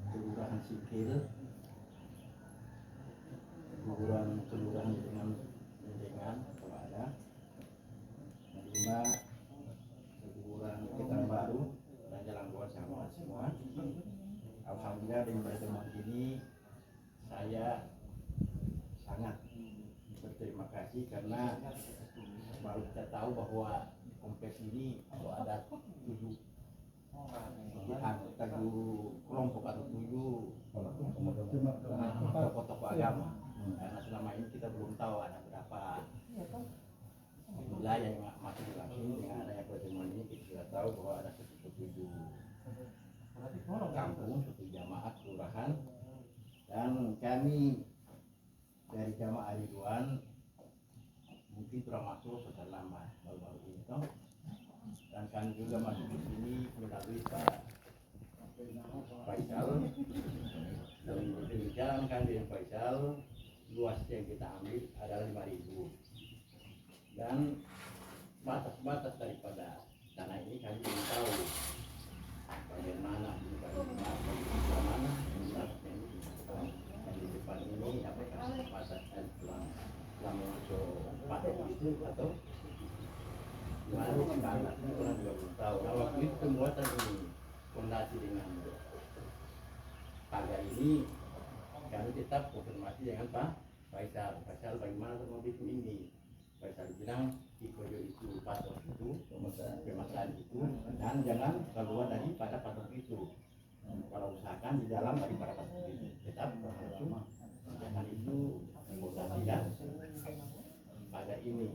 kelurahan Sikil, kelurahan dengan kalau ada, menerima kelurahan Ketan Baru dan Jalan Goa sama semua. Alhamdulillah dengan pertemuan ini saya sangat berterima kasih, karena baru kita tahu bahwa kompleks ini ada 7 kelompok atau 7 tokoh-tokoh agama. Karena selama ini kita belum tahu ada berapa wilayah yang masuk langsung. Dengan adanya pertemuan ini kita sudah tahu bahwa ada 7 kampung, 1 jamaah kelurahan, dan kami dari jamaah Ridwan mungkin kurang masuk setelah lama baru-baru ini toh. Dan kami juga masuk di sini melalui Pak Faisal, dan berbicara kami dengan Faisal, luas yang kita ambil adalah 5.000, dan batas-batas daripada tanah ini kami belum tahu bagaimana di depan ini, apakah batas dan selama masuk patok itu atau gimana kita orang juga belum tahu. Nah, waktu itu pembuatan ini fondasi dengan pagar ini kami tetap konfirmasi dengan Pak Faisal. Bagaimana rumah itu ini? Faisal bilang Ikoyo itu patok itu, pemasangan itu, dan jangan keluar daripada patok itu. Kalau usahakan di dalam daripada patok itu tetap langsung jangan itu fondasi dan pagar ini,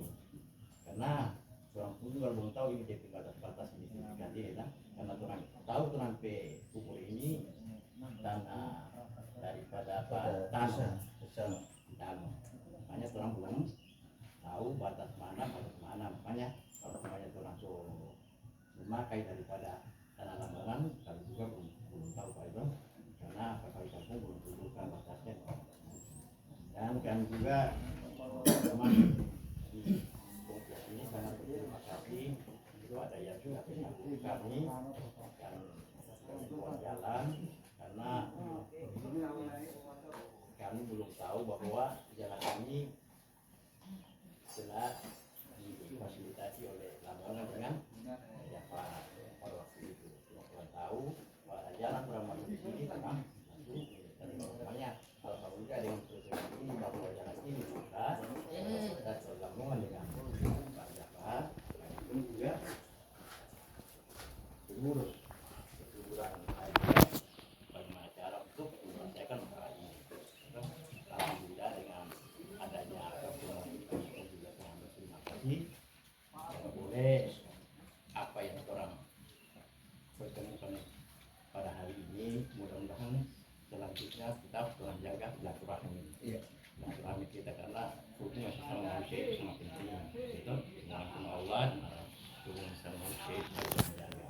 karena orang pun juga belum tahu ini jadi batas-batas ini signifikan lah, karena orang tahu orang pe kubur ini tanah daripada tanah makanya orang belum tahu batas mana, makanya kalau semuanya orang so memakai daripada tanah Lamongan, kami juga belum tahu Pak Ibu, karena Kakak Kampung belum tentukan batasnya. Dan kami juga teman di kelompok ini sangat berterima kasih, itu ada yang sudah menyambut kami dan membuat jalan, karena kami belum tahu bahwa jalan ini telah difasilitasi oleh Lamongan dengan ya Pak pada waktu itu. Kita tahu bahwa jalan Bramah di sini memang masuk, dan makanya alhamdulillah dengan proses ini bahwa jalan ini buka dan Lamongan dengan Pak Jafar, itu juga pengurus perguruan bagaimana cara untuk menyelesaikan masalah ini. Alhamdulillah dengan adanya pertemuan itu juga sangat berterima kasih. Boleh apa yang orang pertemukan pada hari ini, mudah-mudahan selanjutnya kita telah jaga silaturahmi. Silaturahmi kita, karena hubungan sesama manusia itu sangat penting. Itu dengan Allah dan hubungan sesama manusia itu harus dijaga.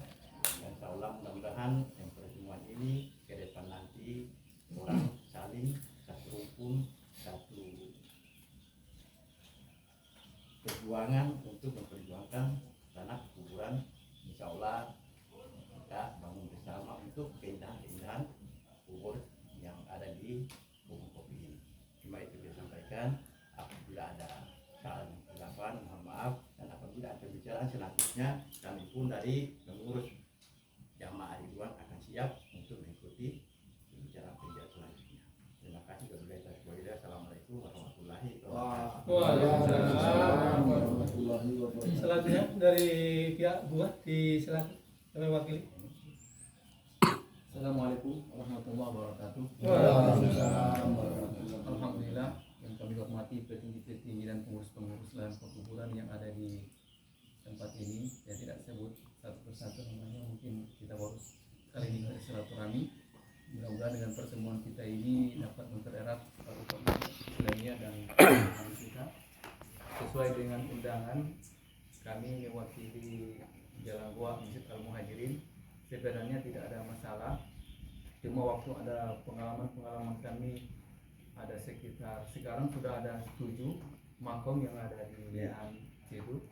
Dan insya Allah mudah-mudahan yang pertemuan ini ke depan nanti orang saling satu rukun, satu perjuangan untuk memperjuangkan tanah kuburan. Insya Allah kita bangun bersama untuk keindahan-keindahan kubur yang ada di Gunung Kopi ini. Cuma itu saya sampaikan. Apabila ada salah dan kesilapan, mohon maaf. Dan apabila ada pembicaraan selanjutnya, kami pun dari pengurus Jamaah Ridwan akan siap untuk mengikuti pembicaraan selanjutnya. Terima kasih kepada saya. Assalamualaikum warahmatullahi wabarakatuh. Waalaikumsalam warahmatullahi wabarakatuh. Selanjutnya dari pihak buat disilakan kami wakili. Assalamualaikum warahmatullahi wabarakatuh. Waalaikumsalam. Alhamdulillah, yang kami hormati petinggi-petinggi dan pengurus-pengurus lahan perkuburan yang ada di tempat ini. Saya tidak sebut satu persatu namanya, mungkin kita baru kali ini silaturahmi. Mudah-mudahan dengan pertemuan kita ini dapat mempererat Islamiyah dan kita. Sesuai dengan undangan, kami mewakili Jalan Gua Masjid Al-Muhajirin. Sebenarnya tidak ada masalah, cuma waktu ada pengalaman kami ada sekitar, sekarang sudah ada 7 makom yang ada di Lean Ceduk.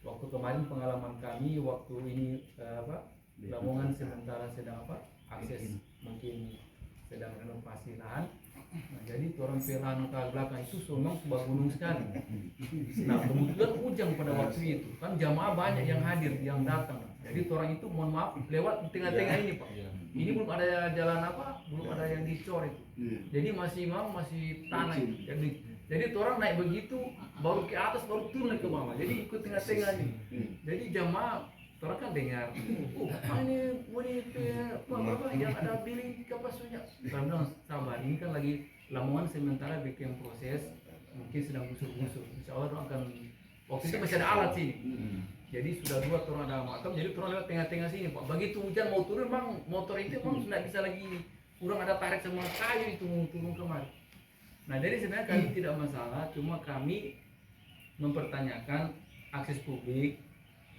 Waktu kemarin pengalaman kami waktu ini Lamongan sementara sedang akses, mungkin sedang renovasi lahan. Nah, jadi orang lahan ke belakang itu memang sebuah gunung sekali. Nah, kebetulan hujan pada waktu itu kan jamaah banyak yang hadir, yang datang. Jadi orang itu mohon maaf lewat tengah-tengah ini Pak. Ini belum ada jalan belum ada yang dicor itu. Jadi masih tanah itu. Jadi orang naik begitu baru ke atas baru turun ke bawah. Jadi ikut tengah-tengah ini. Jadi jamaah orang kan dengar, ini apa yang ada billing kapasitasnya. Kami bilang sabar, ini kan lagi Lamongan sementara bikin proses, mungkin sedang busuk-busuk. Insya Allah akan waktu itu masih ada alat sini. Jadi sudah 2 orang ada makam, jadi orang lewat tengah-tengah sini Pak. Begitu hujan mau turun, bang motor itu bang tidak bisa lagi, kurang ada tarik sama kayu itu mau turun kemari. Nah jadi sebenarnya kami tidak masalah, cuma kami mempertanyakan akses publik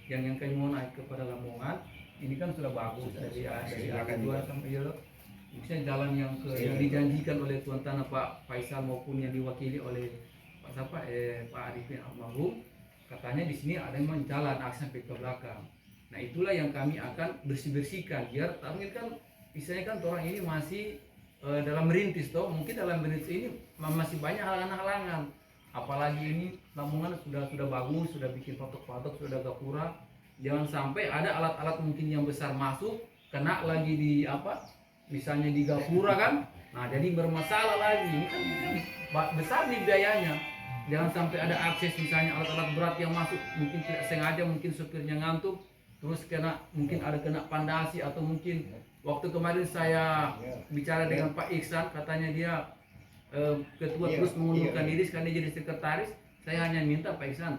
yang kami mau naik kepada Lamongan. Ini kan sudah bagus dari A2 sampai Yolo. Misalnya jalan yang dijanjikan oleh Tuan Tanah Pak Faisal maupun yang diwakili oleh Pak Arifin Almarhum, katanya di sini ada memang jalan akses sampai ke belakang. Nah itulah yang kami akan bersihkan biar mungkin kan misalnya kan orang ini masih dalam merintis toh, mungkin dalam merintis ini masih banyak halangan-halangan. Apalagi ini Lamongan sudah bagus, sudah bikin patok-patok, sudah gapura. Jangan sampai ada alat-alat mungkin yang besar masuk, kena lagi di misalnya di gapura kan. Nah jadi bermasalah lagi. Ini kan besar nih biayanya. Jangan sampai ada akses misalnya alat-alat berat yang masuk, mungkin tidak sengaja, mungkin supirnya ngantuk, terus mungkin ada kena pandasi, atau mungkin waktu kemarin saya bicara dengan Pak Iksan, katanya dia ketua terus mengundurkan diri sekarang dia jadi sekretaris. Saya hanya minta Pak Iksan,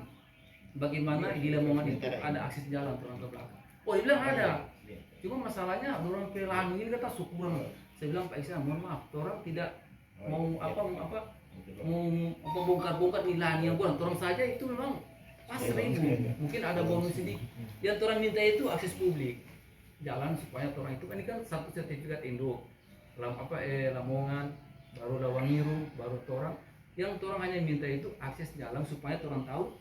bagaimana di Lamongan itu ada akses jalan turun ke belakang. Oh dia bilang ada, cuma masalahnya orang ke lahan ini kata syukuran. Saya bilang Pak Iksan mohon maaf, orang tidak mau mau bongkar nih lahan yang kurang orang saja itu memang pas 1.000, mungkin ada bonus sedikit. Yang orang minta itu akses publik jalan supaya orang itu ini kan satu sertifikat induk Lamongan, baru Lawangiru, baru Torang. Yang orang hanya minta itu akses jalan supaya orang tahu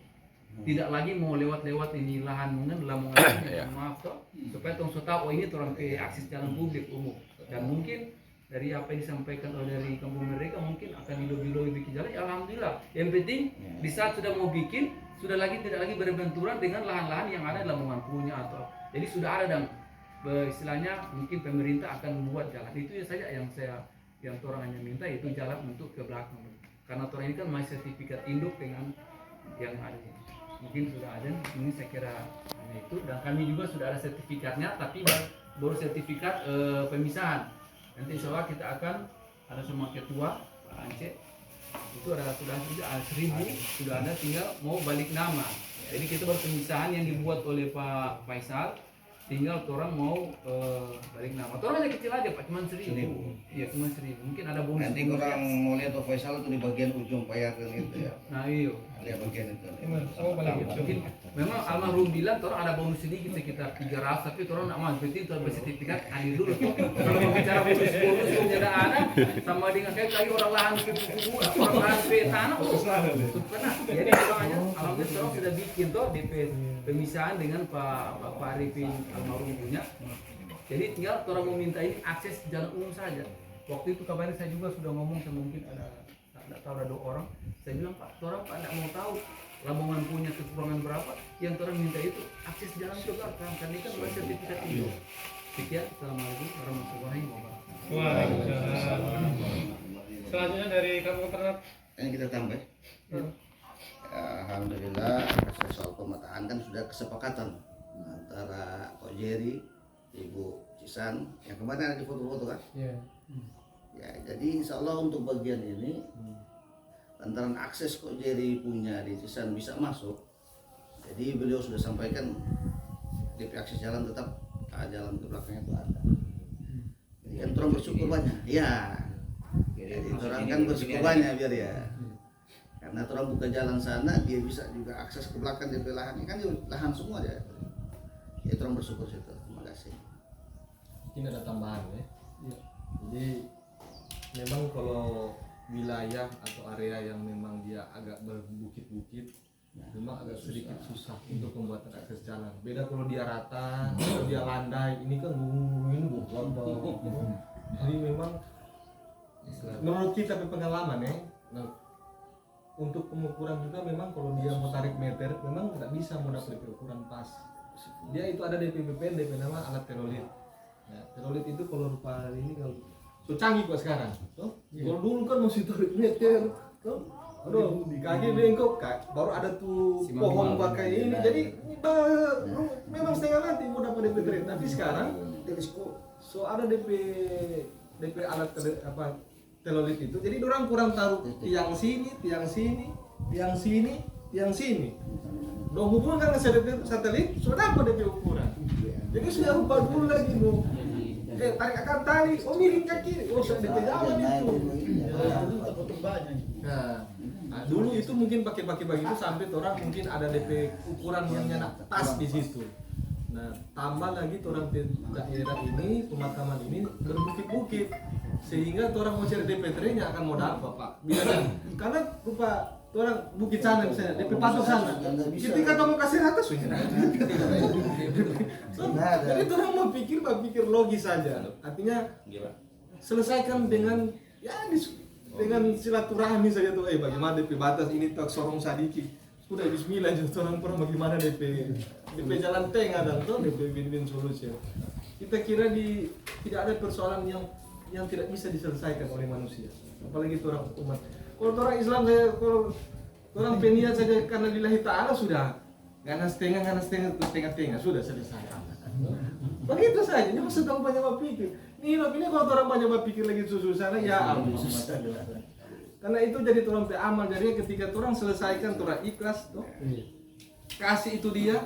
tidak lagi mau lewat ini lahan mungkin Lamongan maaf toh, supaya orang tahu oh ini orang ke akses jalan publik umum. Dan mungkin dari apa yang disampaikan oleh dari kampung mereka mungkin akan lebih bikin jalan. Ya, alhamdulillah. Yang penting di saat sudah mau bikin sudah tidak lagi berbenturan dengan lahan-lahan yang ada di Lamongan punya atau jadi sudah ada dan istilahnya mungkin pemerintah akan membuat jalan itu saja yang orang hanya minta itu jalan untuk ke belakang karena orang ini kan masih sertifikat induk dengan yang ada mungkin sudah ada ini saya kira hanya itu dan kami juga sudah ada sertifikatnya tapi baru sertifikat pemisahan nanti insya Allah kita akan ada sama ketua Pak Ance itu ada sudah 1.000 sudah ada tinggal mau balik nama jadi kita baru pemisahan yang dibuat oleh Pak Faisal tinggal orang mau balik nama. Orang aja kecil aja Pak, cuma 1.000. Iya, cuma 1.000. Mungkin ada bonus. Nanti orang mau lihat Faisal itu di bagian ujung bayaran itu ya. Nah, iya. Lihat bagian itu. Mungkin memang almarhum bilang orang ada bonus sedikit sekitar 300 tapi orang enggak mau. Berarti itu bersertifikat adil dulu tuh. Kalau mau bicara bonus tidak ada sama dengan kayak orang lahan ke orang lahan ke tanah pernah. Jadi orang hanya alhamdulillah orang sudah bikin tuh DP pemisahan dengan Pak Arifin almarhum punya. Jadi tinggal orang mau minta ini akses jalan umum saja. Waktu itu kabarnya saya juga sudah ngomong sama mungkin tidak tahu ada 2 orang. Saya bilang Pak, orang Pak tidak mau tahu Lamongan punya kekurangan berapa. Yang orang minta itu akses jalan ke belakang. Karena ini kan bukan sertifikat itu. Sekian, assalamualaikum warahmatullahi wabarakatuh. Waalaikumsalam. Selanjutnya dari kampung ternak. Yang kita tambah. Alhamdulillah hasil soal pemetaan kan sudah kesepakatan antara Pak Jerry, Ibu Cisan yang kemarin ada di foto-foto kan? Ya, jadi insya Allah untuk bagian ini lantaran akses Kok Jerry punya di Cisan bisa masuk. Jadi beliau sudah sampaikan DP akses jalan tetap jalan ke belakangnya itu ada. Jadi kan orang bersyukur banyak. Iya. Jadi orang kan bersyukur banyak biar ya. Karena orang buka jalan sana dia bisa juga akses ke belakang DP lahan. Ini kan lahan semua dia. Ya orang bersyukur situ. Terima kasih. Ini ada tambahan ya. Jadi memang kalau wilayah atau area yang memang dia agak berbukit-bukit memang agak sedikit susah untuk pembuatan akses jalan. Beda kalau dia rata, kalau dia landai, ini kan ini lontong. Jadi memang menurut kita pengalaman ya, untuk pengukuran juga memang kalau dia mau tarik meter memang tidak bisa mau dapat ukuran pas. Dia itu ada DPPPN, DP nama alat terolit. Nah, terolit itu kalau rupa ini kalau so canggih kok sekarang. Kalau dulu kan masih tarik meter, aduh di kaki bengkok kak, baru ada tuh pohon pakai ini, jadi memang setengah mati mau dapat DP terolit. Tapi sekarang so ada DP alat telolit itu, jadi orang kurang taruh tiang sini, tiang sini, tiang sini, tiang sini. Dong hubungan kan satelit sudah dapat DP ukuran. Jadi sudah rupa dulu lagi bu. Tarik akan tali, oh miring ke kiri, oh sudah DP jalan itu. Nah, dulu itu mungkin pakai begitu sampai orang mungkin ada DP ukuran yang pas di situ. Nah, tambah lagi orang daerah ini, pemakaman ini berbukit-bukit. Sehingga orang mau cari DP3-nya akan modal apa Pak? Karena rupa orang bukit sana misalnya, DP patok sana. Ketika kamu kasih rata sudah. Jadi orang mau pikir logis saja. Artinya selesaikan dengan dengan silaturahmi saja tuh. Bagaimana DP batas ini tak sorong sadiki. Sudah bismillah just orang bagaimana DP jalan tengah dan tuh DP win-win solution. Kita kira tidak ada persoalan yang tidak bisa diselesaikan oleh manusia, apalagi orang umat. Kalau orang Islam kalau orang peniat saja karena lillahi ta'ala sudah ganas tengah sudah selesai. Begitu saja, jangan sedang banyak berpikir. Ini kalau orang banyak berpikir lagi susah-susah ya ampun. Karena itu jadi orang amal, jadi ketika orang selesaikan orang ikhlas tuh, kasih itu dia,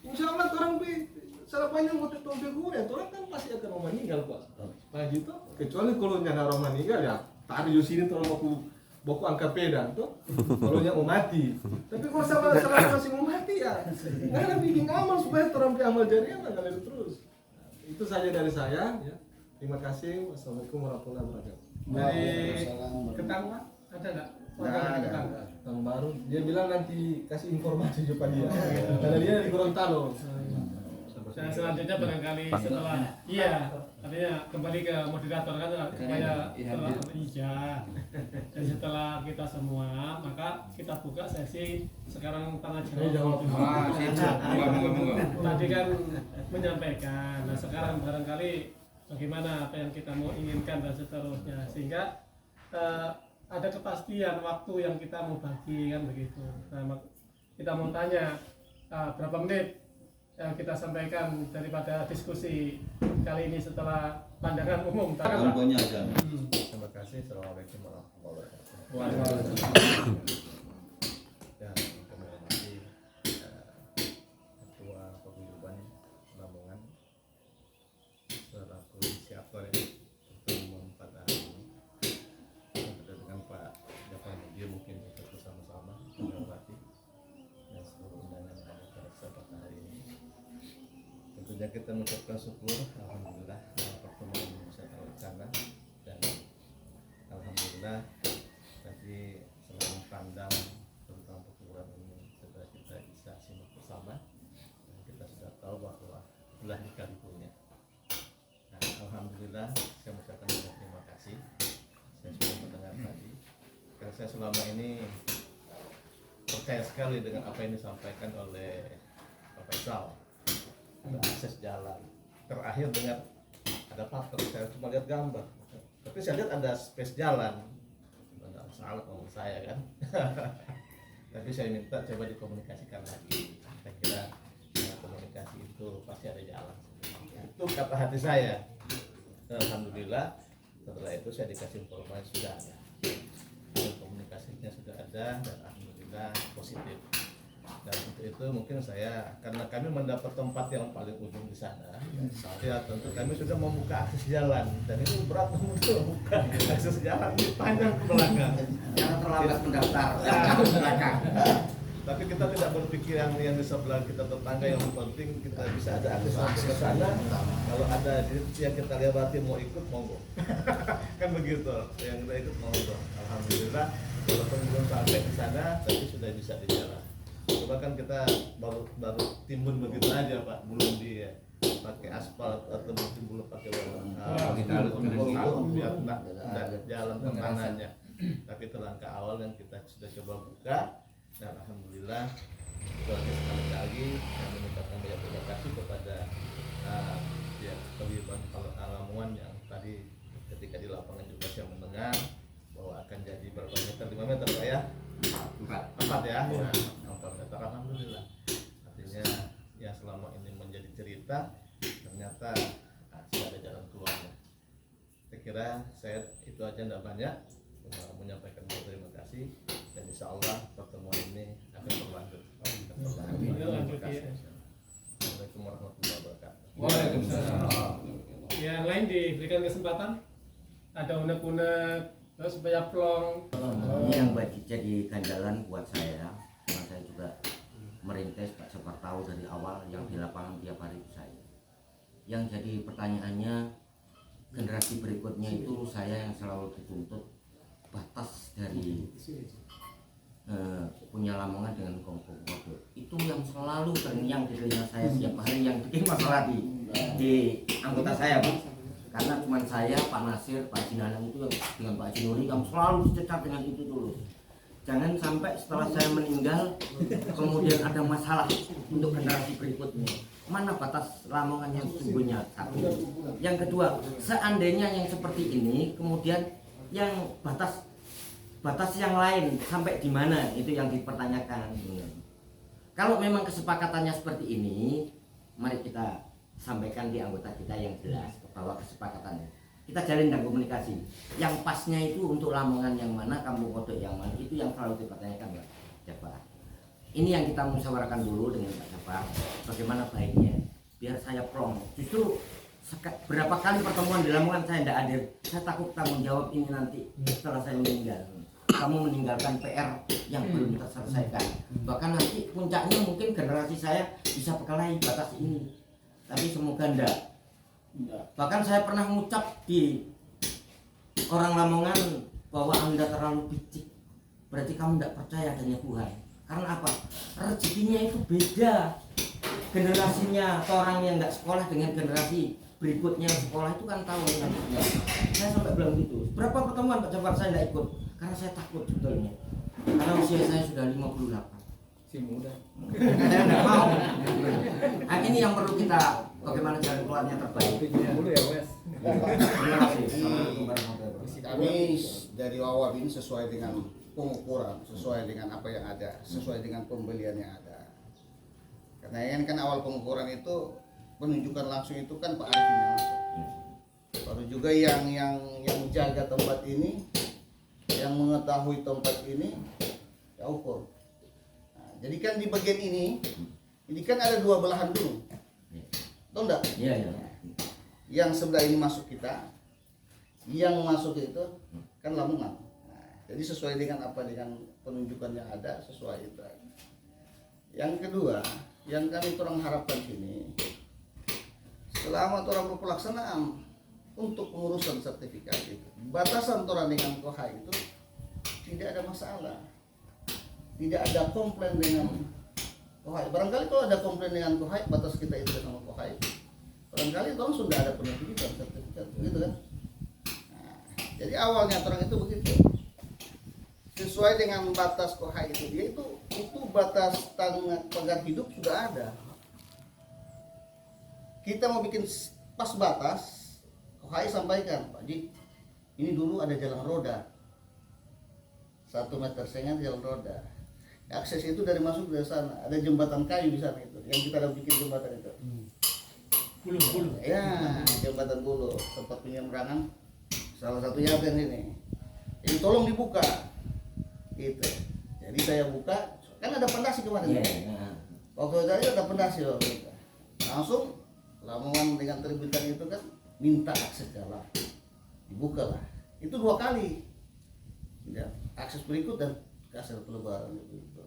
insya Allah orang salah banyak mau tertolong ya, orang kan pasti akan mau meninggal Pak. Nah gitu, kecuali kalau nyana orang meninggal ya, tadi di sini orang boku angkat pedang tuh kalau yang mau mati. Tapi kalau sama masih mau mati ya nggak ada bikin amal supaya terampi amal jariah ngalir terus. Itu saja dari saya ya. Terima kasih. Wassalamualaikum warahmatullahi wabarakatuh. Dari Ketang Pak, ada nggak? Ketang baru. Dia bilang nanti kasih informasi juga dia. Karena dia dari Gorontalo. Dan selanjutnya barangkali setelah artinya kembali ke moderator kan supaya dan setelah kita semua maka kita buka sesi sekarang tanya jawab. Tadi kan menyampaikan, nah sekarang barangkali bagaimana apa yang kita mau inginkan dan seterusnya sehingga ada kepastian waktu yang kita mau bagi kan begitu. Nah kita mau tanya berapa menit yang kita sampaikan daripada diskusi kali ini setelah pandangan umum. Contohnya aja. Terima kasih. Assalamualaikum warahmatullahi wabarakatuh. Waalaikumsalam. Dan kami hormati Ketua Paguyuban Lamongan selaku inisiator pertemuan pada hari ini. Ada dengan Pak Jafar Mudir mungkin kita bersama-sama menghormati dan seluruh undangan yang ada pada kesempatan hari ini. Tentunya kita mengucapkan syukur, alhamdulillah pertemuan ini bisa terlaksana dan alhamdulillah tadi selain pandang tentang perkuburan ini sudah kita bisa simak bersama dan kita sudah tahu bahwa telah dikalipunya. Nah, alhamdulillah saya mengucapkan banyak terima kasih. Saya sudah mendengar tadi karena saya selama ini percaya sekali dengan apa yang disampaikan oleh Pak Faisal. Ada akses jalan. Terakhir dengan ada paper, saya cuma lihat gambar. Tapi saya lihat ada space jalan. Tidak salah ngomong saya kan. Tapi saya minta coba dikomunikasikan lagi. Saya kira dengan komunikasi itu pasti ada jalan. Itu kata hati saya. Alhamdulillah setelah itu saya dikasih informasi sudah ada. Komunikasinya sudah ada dan alhamdulillah positif. Dan untuk itu mungkin saya karena kami mendapat tempat yang paling ujung di sana, ya tentu kami sudah membuka akses jalan dan itu berat untuk membuka akses jalan ini panjang ke belakang. Jangan terlambat mendaftar. Belakang. Tapi kita tidak berpikir yang di sebelah kita tetangga, yang penting kita bisa ada akses langsung ke sana. Kalau ada yang kita lewati mau ikut monggo. Kan begitu. Yang kita ikut monggo. Alhamdulillah walaupun belum sampai di sana tapi sudah bisa di jalan. Coba kan kita baru timbun begitu aja Pak, belum pakai aspal atau mungkin belum pakai biar jalan ke mananya. Tapi itu langkah awal yang kita sudah coba buka dan alhamdulillah itu aja sekali lagi kami mengucapkan banyak terima kasih kepada Paguyuban Lamongan yang tadi ketika di lapangan juga saya mendengar bahwa akan jadi berapa meter, 5 meter Pak ya? 4 ya? 4 meter, alhamdulillah. Artinya yang selama ini menjadi cerita ternyata sudah ada jalan keluarnya. Saya kira itu aja tidak banyak menyampaikan terima kasih dan insya Allah pertemuan ini akan berlanjut. Assalamualaikum warahmatullahi wabarakatuh. Waalaikumsalam. Yang lain diberikan kesempatan, ada unek-unek supaya plong. Ini yang jadi ganjalan buat saya, karena saya juga merintis Pak Jafar tahu dari awal yang di lapangan tiap hari itu saya. Yang jadi pertanyaannya generasi berikutnya itu saya yang selalu dituntut batas dari punya Lamongan dengan Kampung Bodo. Itu yang selalu terngiang di telinga saya setiap hari, yang bikin masalah di anggota saya Pak. Karena cuma saya, Pak Nasir, Pak Jinanang itu dengan Pak Jinuri yang selalu dicecar dengan itu dulu. Jangan sampai setelah saya meninggal kemudian ada masalah untuk generasi berikutnya. Mana batas Lamongan yang sesungguhnya? Satu. Yang kedua, seandainya yang seperti ini kemudian yang batas yang lain sampai di mana, itu yang dipertanyakan. Kalau memang kesepakatannya seperti ini, mari kita sampaikan di anggota kita yang jelas bahwa kesepakatannya kita jalin dan komunikasi. Yang pasnya itu untuk Lamongan yang mana, Kampung Kodok yang mana, itu yang selalu dipertanyakan Pak Jafar. Ini yang kita musyawarahkan dulu dengan Pak Jafar, bagaimana baiknya biar saya plong. Justru berapa kali pertemuan di Lamongan saya tidak hadir, saya takut tanggung jawab ini nanti setelah saya meninggal. kamu meninggalkan PR yang belum terselesaikan. Bahkan nanti puncaknya mungkin generasi saya bisa berkelahi batas ini. Tapi semoga enggak. Bahkan saya pernah ngucap di orang Lamongan bahwa Anda terlalu picik. Berarti kamu tidak percaya adanya Tuhan. Karena apa? Rezekinya itu beda. Generasinya atau orang yang nggak sekolah dengan generasi berikutnya sekolah itu kan tahu ya. Saya sampai bilang gitu. Berapa pertemuan Pak Jafar saya nggak ikut karena saya takut sebetulnya. Karena usia saya sudah 58. Si muda. Saya nggak mau. Nah, ini yang perlu kita bagaimana jalan keluarnya terbaik. Dulu ya Wes. Terima kasih. Assalamualaikum warahmatullahi wabarakatuh. Kami dari awal ini sesuai dengan pengukuran, sesuai dengan apa yang ada, sesuai dengan pembelian yang ada. Karena yang kan awal pengukuran itu penunjukan langsung itu kan Pak Arifin yang masuk. Baru juga yang menjaga tempat ini, yang mengetahui tempat ini, ya ukur. Nah, jadi kan di bagian ini kan ada dua belahan dulu, tahu enggak? Iya, iya. Yang sebelah ini masuk kita, yang masuk itu kan Lamongan. Nah, jadi sesuai dengan apa, dengan penunjukan yang ada, sesuai itu. Yang kedua, yang kami kurang harapkan sini, selama orang pelaksanaan untuk pengurusan sertifikat itu, batasan orang dengan kohai itu tidak ada masalah, tidak ada komplain dengan kohai. Barangkali kalau ada komplain dengan kohai, batas kita itu sama kohai, barangkali orang sudah ada penerbitan sertifikat, begitu kan? Nah, jadi awalnya orang itu begitu, sesuai dengan batas kohai itu, dia itu batas tanggungan pagar hidup sudah ada. Kita mau bikin pas batas, kohai sampaikan, Pak Ji, ini dulu ada jalan roda 1,5 meter jalan roda. Akses itu dari masuk dari sana, ada jembatan kayu di sana itu, yang kita udah bikin jembatan itu. Bulu. Ya, jembatan bulu, tempat penyeberangan salah satunya kan ini. Ini tolong dibuka, gitu. Jadi saya buka, kan ada pondasi kemarin. Iya, iya. Waktu tadi ada pondasi loh. Langsung Lamongan dengan terbitan itu kan minta akses jalan, dibuka lah. Itu 2 kali. Ya, akses berikut dan akses pelebaran itu.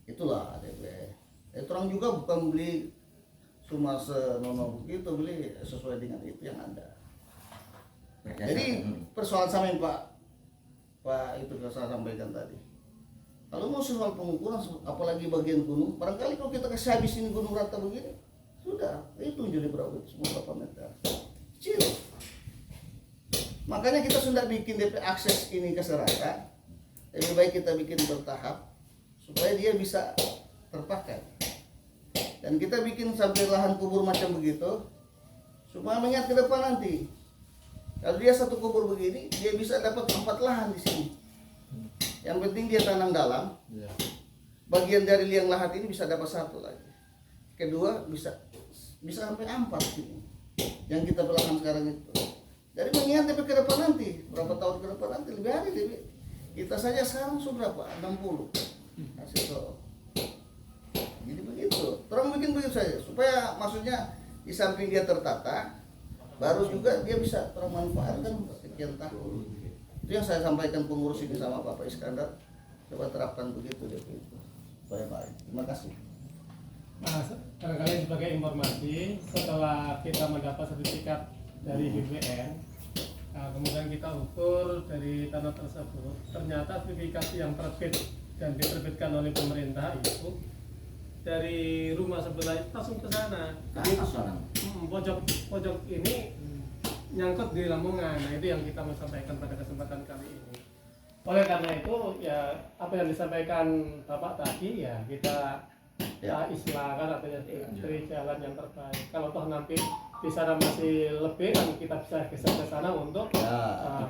Itulah ADP. Itu orang juga bukan beli cuma senono begitu, beli sesuai dengan itu yang ada. Jadi persoalan sama yang Pak itu saya sampaikan tadi. Kalau mau soal pengukuran, apalagi bagian gunung, barangkali kalau kita kasih habisin gunung rata begini, sudah itu jadi berapa? Semua berapa meter? Kecil. Makanya kita sudah bikin DP akses ini ke serata. Lebih baik kita bikin bertahap supaya dia bisa terpakai. Dan kita bikin sampai lahan kubur macam begitu supaya mengingat ke depan nanti. Kalau dia satu kubur begini, dia bisa dapat 4 lahan di sini. Yang penting dia tanam dalam. Bagian dari liang lahat ini bisa dapat 1 lagi. Kedua bisa sampai 4 sini. Yang kita belakang sekarang itu. Jadi mengingat DP ke depan nanti, berapa tahun ke depan nanti lebih hari DP. Kita saja sekarang sudah berapa? 60. Hasil so. Jadi begitu. Terus bikin begitu saja supaya maksudnya di samping dia tertata, baru juga dia bisa termanfaatkan sekian tahun. Itu yang saya sampaikan pengurus ini sama Bapak Iskandar. Coba terapkan begitu DP itu. Supaya baik. Terima kasih. Nah, barangkali sebagai informasi, setelah kita mendapat sertifikat dari BPN, kemudian kita ukur dari tanah tersebut, ternyata sertifikasi yang terbit dan diterbitkan oleh pemerintah itu dari rumah sebelah itu langsung ke sana. Jadi pojok ini nyangkut di Lamongan. Nah, itu yang kita mau sampaikan pada kesempatan kali ini. Oleh karena itu, ya apa yang disampaikan Bapak tadi, ya kita istilahkan atau dari jalan yang terbaik. Kalau toh nanti di sana masih lebih, kan kita bisa geser ke sana untuk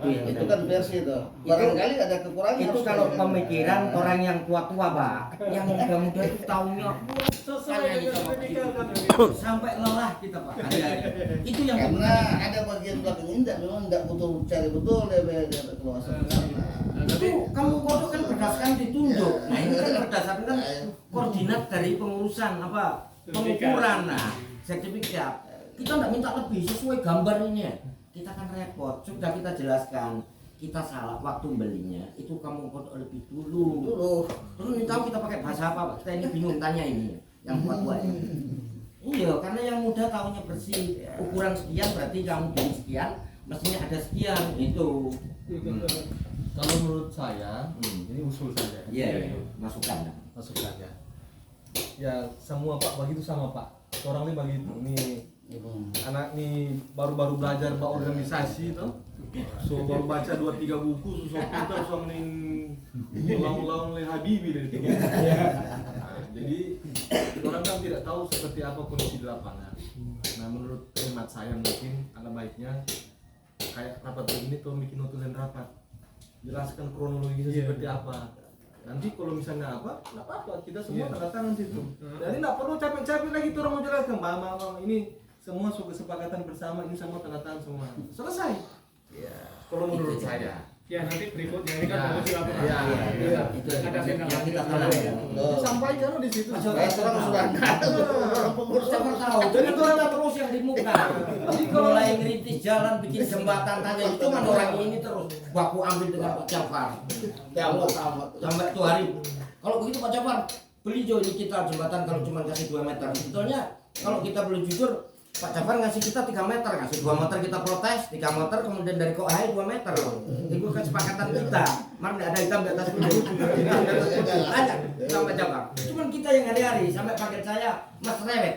Itu kan versi itu. Barangkali ada kekurangan. Itu kalau pemikiran orang yang tua-tua, Pak. Yang muda-muda itu taunya sesuai dengan sertifikat. sampai lelah kita, Pak. Itu yang Karena ada bagian belakang ini memang tidak butuh cari betul dia keluasan. itu kamu kodok kan berdasarkan ditunjuk. Nah, ini kan berdasarkan kan koordinat dari pengurusan apa pengukuran. Nah, sertifikat kita tidak minta lebih sesuai gambarnya. Kita kan repot. Sudah kita jelaskan. kita salah waktu belinya itu kamu kodok lebih dulu. Terus nih tahu kita pakai bahasa apa Pak? Kita ini bingung tanya ini yang tua-tua ini. Iya, karena yang muda tahunya bersih. Ukuran sekian berarti kamu beli sekian, mestinya ada sekian itu. Kalau menurut saya, ini usul saja. Iya, masukan. Masukan ya. Ya semua Pak begitu sama Pak. Orang ini begitu. Ini anak nih baru-baru belajar berorganisasi tuh. So baru baca 2-3 buku, so pintar, so ulang-ulang oleh Habibie dari itu. Jadi orang kan tidak tahu seperti apa kondisi di lapangan. Nah menurut hemat saya mungkin ada baiknya kayak rapat begini tuh bikin notulen rapat, jelaskan kronologisnya seperti apa. Nanti kalau misalnya apa, nggak apa-apa, kita semua tanda tangan situ. Jadi nggak perlu capek-capek lagi tuh orang mau jelaskan, mama ini semua kesepakatan bersama, ini semua tanda tangan semua. Selesai. Kalau menurut saya. Ya nanti berikutnya ini kan bagus laporan. Itu yang kita tahu. Sampaikan di situ. Terang sudah Pengurus jangan tahu. Jadi orang terus yang di muka. Jadi kalau mulai ngerintis jalan, bikin jembatan tanya itu kan orang ini terus baku ambil dengan Pak Jafar. Sampai tuh hari. Kalau begitu Pak Jafar, beli jo ini kita jembatan kalau cuma kasih 2 meter. Sebetulnya kalau kita boleh jujur, Pak Jafar ngasih kita 3 meter, ngasih 2 meter kita protes, 3 meter kemudian dari KOAI 2 meter. Itu kesepakatan kita. Mana tidak ada hitam di atas putih. Tanya sama Pak Jafar. Cuman kita yang hari-hari sampai paket saya Mas Rewet.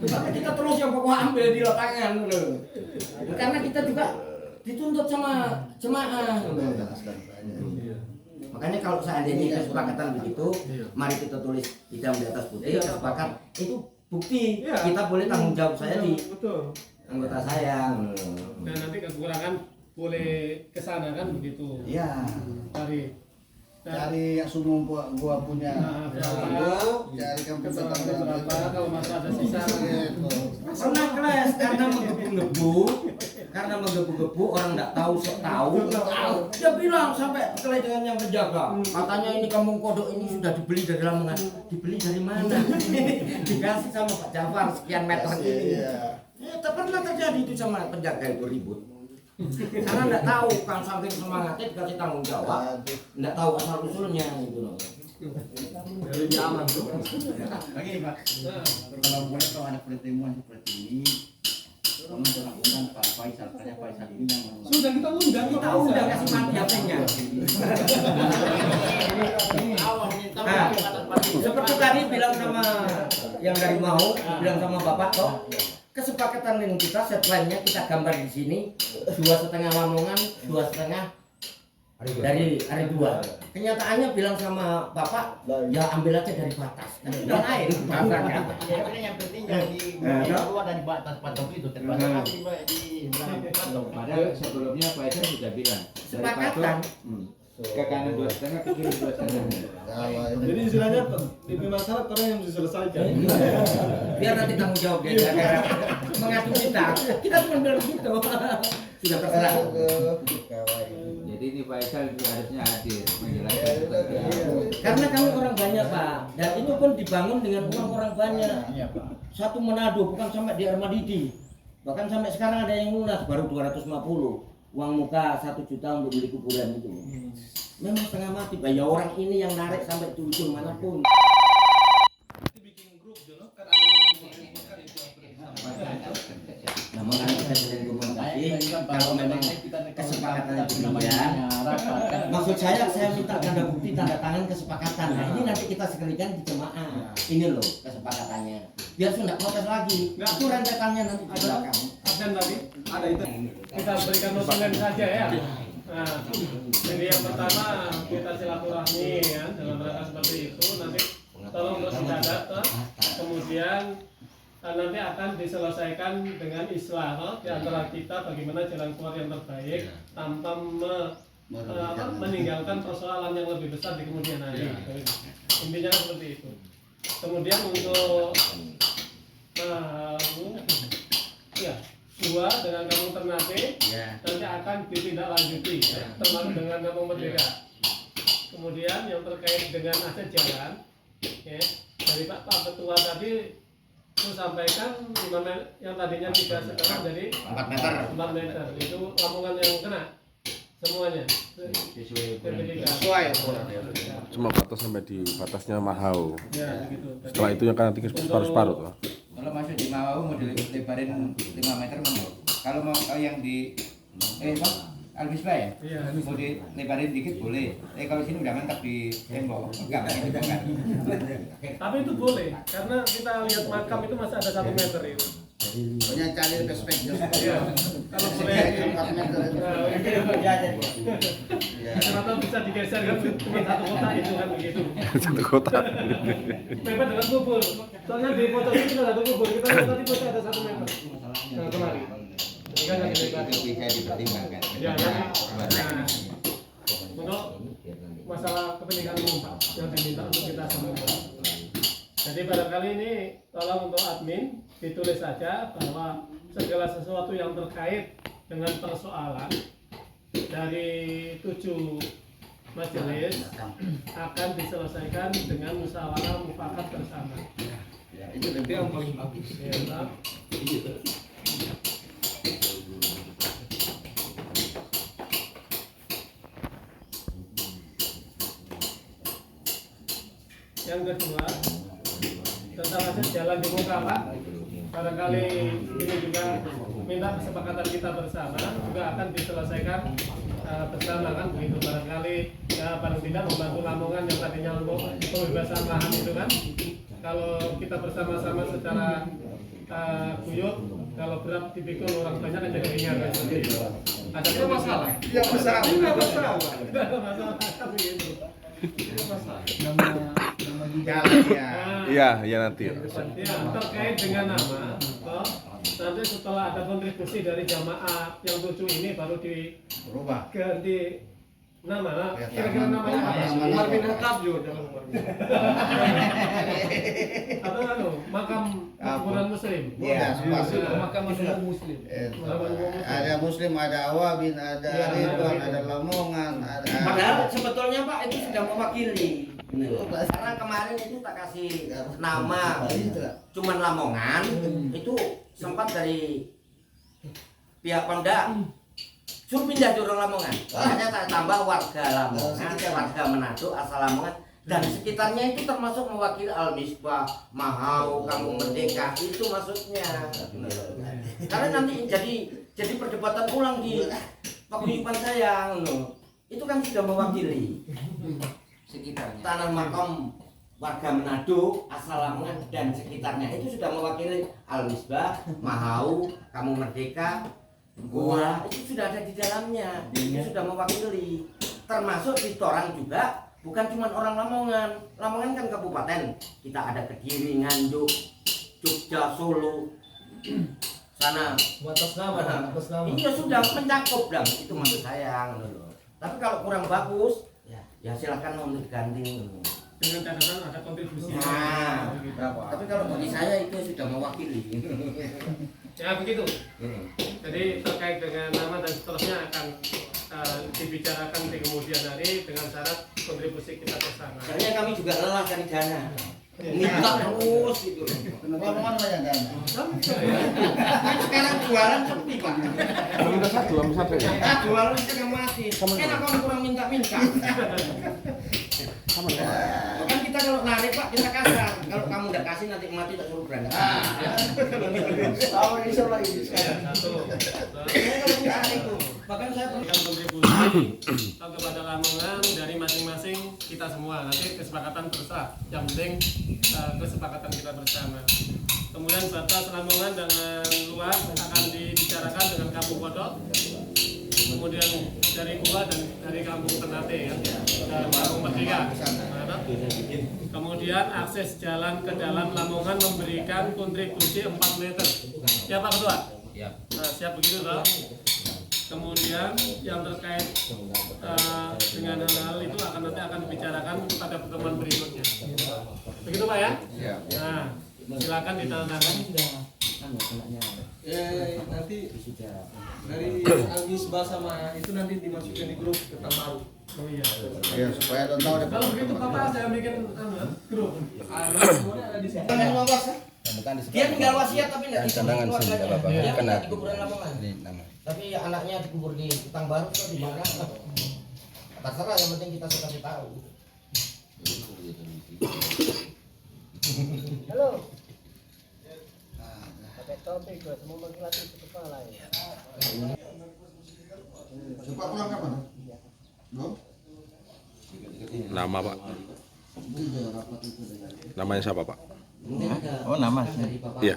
Tapi kita terus yang pokok ambil di lapangan dulu. Karena kita juga dituntut sama jemaah. Makanya kalau seandainya kesepakatan begitu, mari kita tulis hitam di atas putih, sepakat itu bukti kita boleh tanggung jawab saya di anggota saya. Dan nanti kekurangan boleh kesana kan begitu. Ya, Cari yang sumum gua punya. cari kesana berapa kalau masih ada sisa. Pernah kelas karena menggebu-gebu orang tidak tahu sok tahu. Dia bilang sampai berkelahi dengan yang penjaga. Katanya ini kampung kodok ini sudah dibeli dari Lamongan. Dibeli dari mana? Dikasih sama Pak Jafar sekian meter ini. Ya, pernah terjadi itu sama penjaga itu ribut. Karena tidak tahu kan saking semangatnya dikasih tanggung jawab. Tidak tahu asal usulnya gitu loh. Lebih aman tuh. Begini Pak, kalau boleh kalau ada pertemuan seperti ini, kamu jangan undang Pak Faisal, karena Faisal ini yang Sudah kita undang kasih mati hapenya. Seperti tadi bilang sama yang dari mau, bilang sama Bapak toh, kesepakatan dengan kita setline-nya kita gambar di sini 2,5 Lamongan, 2,5 dari hari 2. Kenyataannya bilang sama Bapak, ya ambil aja dari batas. Kan udah lain bahasanya. ya yang penting jadi keluar dari batas patok itu terbatas di patok. Padahal sebelumnya Pak Esen sudah bilang Sepakatan. ke kanan 2,5 ke kiri 2,5. Jadi istilahnya lebih masalah orang yang diselesaikan. Biar nanti tanggung jawab dia gara-gara mengadu kita. Kita cuma bilang gitu. Sudah terserah. Jadi ini Pak Esen harusnya hadir menjelaskan. Karena kami orang banyak Pak, dan itu pun dibangun dengan uang orang banyak. Satu Manado bukan sampai di Armadidi. Bahkan sampai sekarang ada yang lunas baru 250. Uang muka 1 juta untuk beli kuburan itu. Memang setengah mati, Pak. Ya orang ini yang narik sampai di ujung manapun. Bikin grup jono kan ada yang Nah, makanya saya sering komunikasi kalau memang kesepakatannya demikian. Maksud saya minta tanda bukti tanda tangan kesepakatan. Nah, ini nanti kita sekalian di jemaah. Ini loh kesepakatannya. Biar sudah protes lagi. Itu rentetannya nanti di belakang. Absen tadi ada itu. kita berikan notulen saja ya. Nah, jadi yang pertama kita silaturahmi ya dalam rangka seperti itu. Nanti tolong terus dicatat, kemudian nanti akan diselesaikan dengan islah di antara kita bagaimana jalan keluar yang terbaik tanpa meninggalkan persoalan yang lebih besar di kemudian hari. Intinya seperti itu. Kemudian untuk ya 2 dengan kampung Ternate nanti akan ditindaklanjuti termasuk dengan kampung Merdeka. Kemudian yang terkait dengan akses jalan ya, dari Pak Ketua tadi saya sampaikan yang tadinya 3 sekarang jadi 4 meter. 4 meter itu Lamongan yang kena. semuanya. Sertifikat. Cuma batas sampai di batasnya Mahau. Ya, gitu. Setelah itu yang kan nanti separuh-separuh tuh. Kalau masuk di Mau mau dilebarin 5 meter mau. Kalau mau yang di Al-Misbah ya? Iya. Mau dilebarin dikit boleh. Kalau sini udah mantap di tembok. Enggak pakai dibongkar. Tapi itu boleh, karena kita lihat makam itu masih ada 1 meter itu. Punya cari perspektif. Iya. Kalau boleh, kenapa bisa digeser kan cuma 1 kotak itu kan begitu. Satu kotak. Memang dengan kubur. Soalnya di foto ini ada 1 kubur. Kita lihat tadi foto ada 1 meter. Nah, kemari. Ini kan yang dilebarkan. Itu bisa dipertimbangkan. Ya, nah, untuk masalah kepentingan umum Pak, yang diminta untuk kita semua. Jadi barangkali ini tolong untuk admin ditulis saja bahwa segala sesuatu yang terkait dengan persoalan dari 7 majelis akan diselesaikan dengan musyawarah mufakat bersama. Itu yang paling bagus. Ya, Pak. Yang kedua, tentang akses jalan di muka Pak, barangkali ini juga minta kesepakatan kita bersama juga akan diselesaikan bersama kan begitu, barangkali ya paling tidak membantu Lamongan yang tadinya untuk pembebasan lahan itu kan, kalau kita bersama-sama secara guyup, kalau berat dipikul orang banyak kan jadi ringan kan seperti itu. Ada masalah? Iya masalah. Tidak masalah. Tidak ada masalah kan begitu. Nama jalannya. Iya, ya nanti. Ya, terkait dengan nama, nanti setelah ada kontribusi dari jamaah yang 7 ini baru Berubah. diganti nama. Kira-kira namanya apa? Marvin Hakam juga jangan Marvin. Atau makam kuburan muslim. Iya, Makam muslim. Ada Muslim, ada Awabin, ada Ridwan, ada Lamongan, ada. Padahal sebetulnya Pak itu sudah mewakili. Karena kemarin itu tak kasih nama cuman Lamongan, itu sempat dari pihak Pemda suruh pindah ke Lamongan. Makanya tak tambah warga Lamongan, warga Manado asal Lamongan dan sekitarnya itu termasuk mewakili Al-Misbah, Mahau, Kampung Merdeka itu maksudnya. Karena nanti jadi perdebatan ulang di paguyuban saya, itu kan sudah mewakili sekitarnya. Tanah makam warga Manado asal Lamongan dan sekitarnya itu sudah mewakili Al-Misbah, Mahau, Kampung Merdeka, Gua itu sudah ada di dalamnya, itu sudah mewakili. Termasuk di Torang juga bukan cuma orang Lamongan. Lamongan kan kabupaten, kita ada Kediri, Nganjuk, Jogja, Solo, sana. Atas nama. Iya sudah mencakup dong, itu maksud saya. Tapi kalau kurang bagus, ya silakan mau diganti. Dengan catatan ada kontribusi. Nah, tapi kalau bagi saya itu sudah mewakili. Ya begitu. Jadi terkait dengan nama dan seterusnya akan dibicarakan di kemudian hari dengan syarat kontribusi kita bersama. Soalnya kami juga lelah cari dana. Minta terus gitu. Lamongan banyak dana. Sekarang jualan sepi Pak. Minta satu, ambil satu ya. Jualan setengah mati. Enak kamu kurang minta-minta. Kan kita kalau narik Pak kita kasar. Kalau kamu udah kasih nanti mati tak suruh berangkat. Tahun ini lagi sekarang. Bahkan saya Berikan kontribusi kepada Lamongan dari masing-masing kita semua. Nanti kesepakatan terserah. Yang penting kesepakatan kita bersama. Kemudian batas Lamongan dengan luas akan dibicarakan dengan Kampung Kodok. Kemudian dari Gua dan dari Kampung Ternate ya, dan Kampung Merdeka. Kemudian akses jalan ke dalam Lamongan memberikan kontribusi 4 meter. Ya Pak Ketua? Nah, siap begitu toh? Kemudian yang terkait dengan hal-hal itu nanti akan dibicarakan pada pertemuan berikutnya. Begitu Pak ya? Nah, silakan ditandatangan. Nanti dari Al-Misbah sama itu nanti dimasukin di grup tentang baru. Oh iya. Ya supaya tahu ada. Kalau begitu Bapak saya bikin grup. Semuanya ada di sini. dia tinggal wasiat tapi nggak Cadangan sini, nggak apa-apa. Dia Kena. di kuburan Lamongan. Tapi anaknya dikubur di Petang Baru atau di mana? Terserah, yang penting kita sudah kasih tahu. Halo. Pakai topi gue, semua laki-laki di kepala ya. Bapak pulang kapan? Belum? Nama Pak. Namanya siapa Pak? Oh, nama. Iya.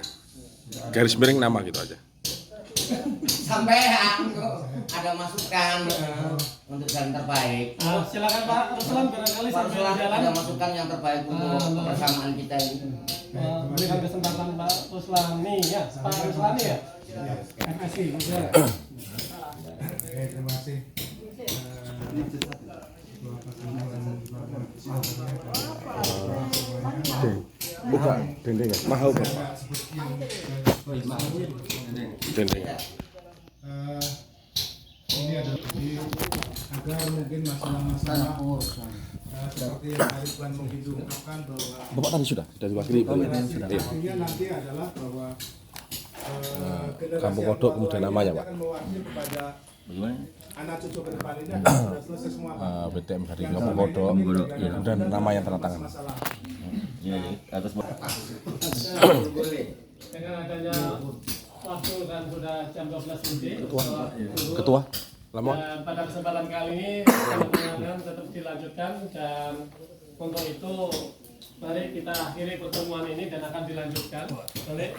Garis miring nama gitu aja. Sampean ada masukan untuk jalan terbaik. Silakan Pak Ruslan, barangkali Pak sambil Ruslan jalan. ada masukan yang terbaik untuk kebersamaan kita ini. Berikan kesempatan Pak Ruslani ya, Pak Ruslani ya. Terima kasih. Terima kasih. Buka dendeng. Mahal Pak. Dendeng. Ini adalah agar mungkin masalah-masalah seperti yang Hari Tuhan mungkin ungkapkan bahwa Bapak tadi sudah diwakili belum? Iya. artinya nanti adalah bahwa Kampung Kodok kemudian namanya Pak. akan mewakili kepada anak cucu ke depan ini akan sudah selesai semua Pak. BTM dari Kampung Kodok dan nama yang tanda tangan. Masalah. Dengan adanya waktu dan sudah jam 12 lebih. Ketua Lamongan. Dan pada kesempatan kali ini pertemuan tetap dilanjutkan dan untuk itu mari kita akhiri pertemuan ini dan akan dilanjutkan oleh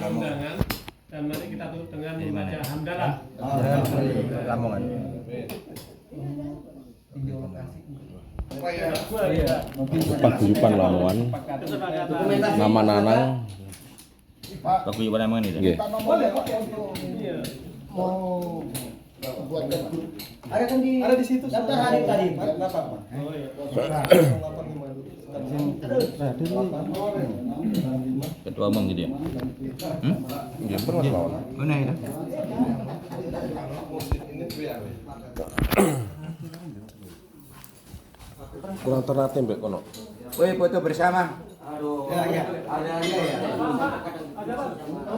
undangan dan mari kita tutup dengan membaca hamdalah. Lamongan. Paguyuban Lamongan. Nama Nanang. Paguyuban Lamongan itu. Nggih. Kita nomornya Pak untuk mau buatkan grup. Ada di situ. Daftar hari tadi Pak. Ketua umum gitu ya. Nggih, pernah lawan. Mana itu? Kurang ternate mbek kono. Woi, foto bersama. Aduh, ada ya. Ada Pak.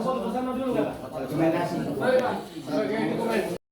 Bersama dulu Pak. Terima kasih. Mari Pak. Sebagai dokumen.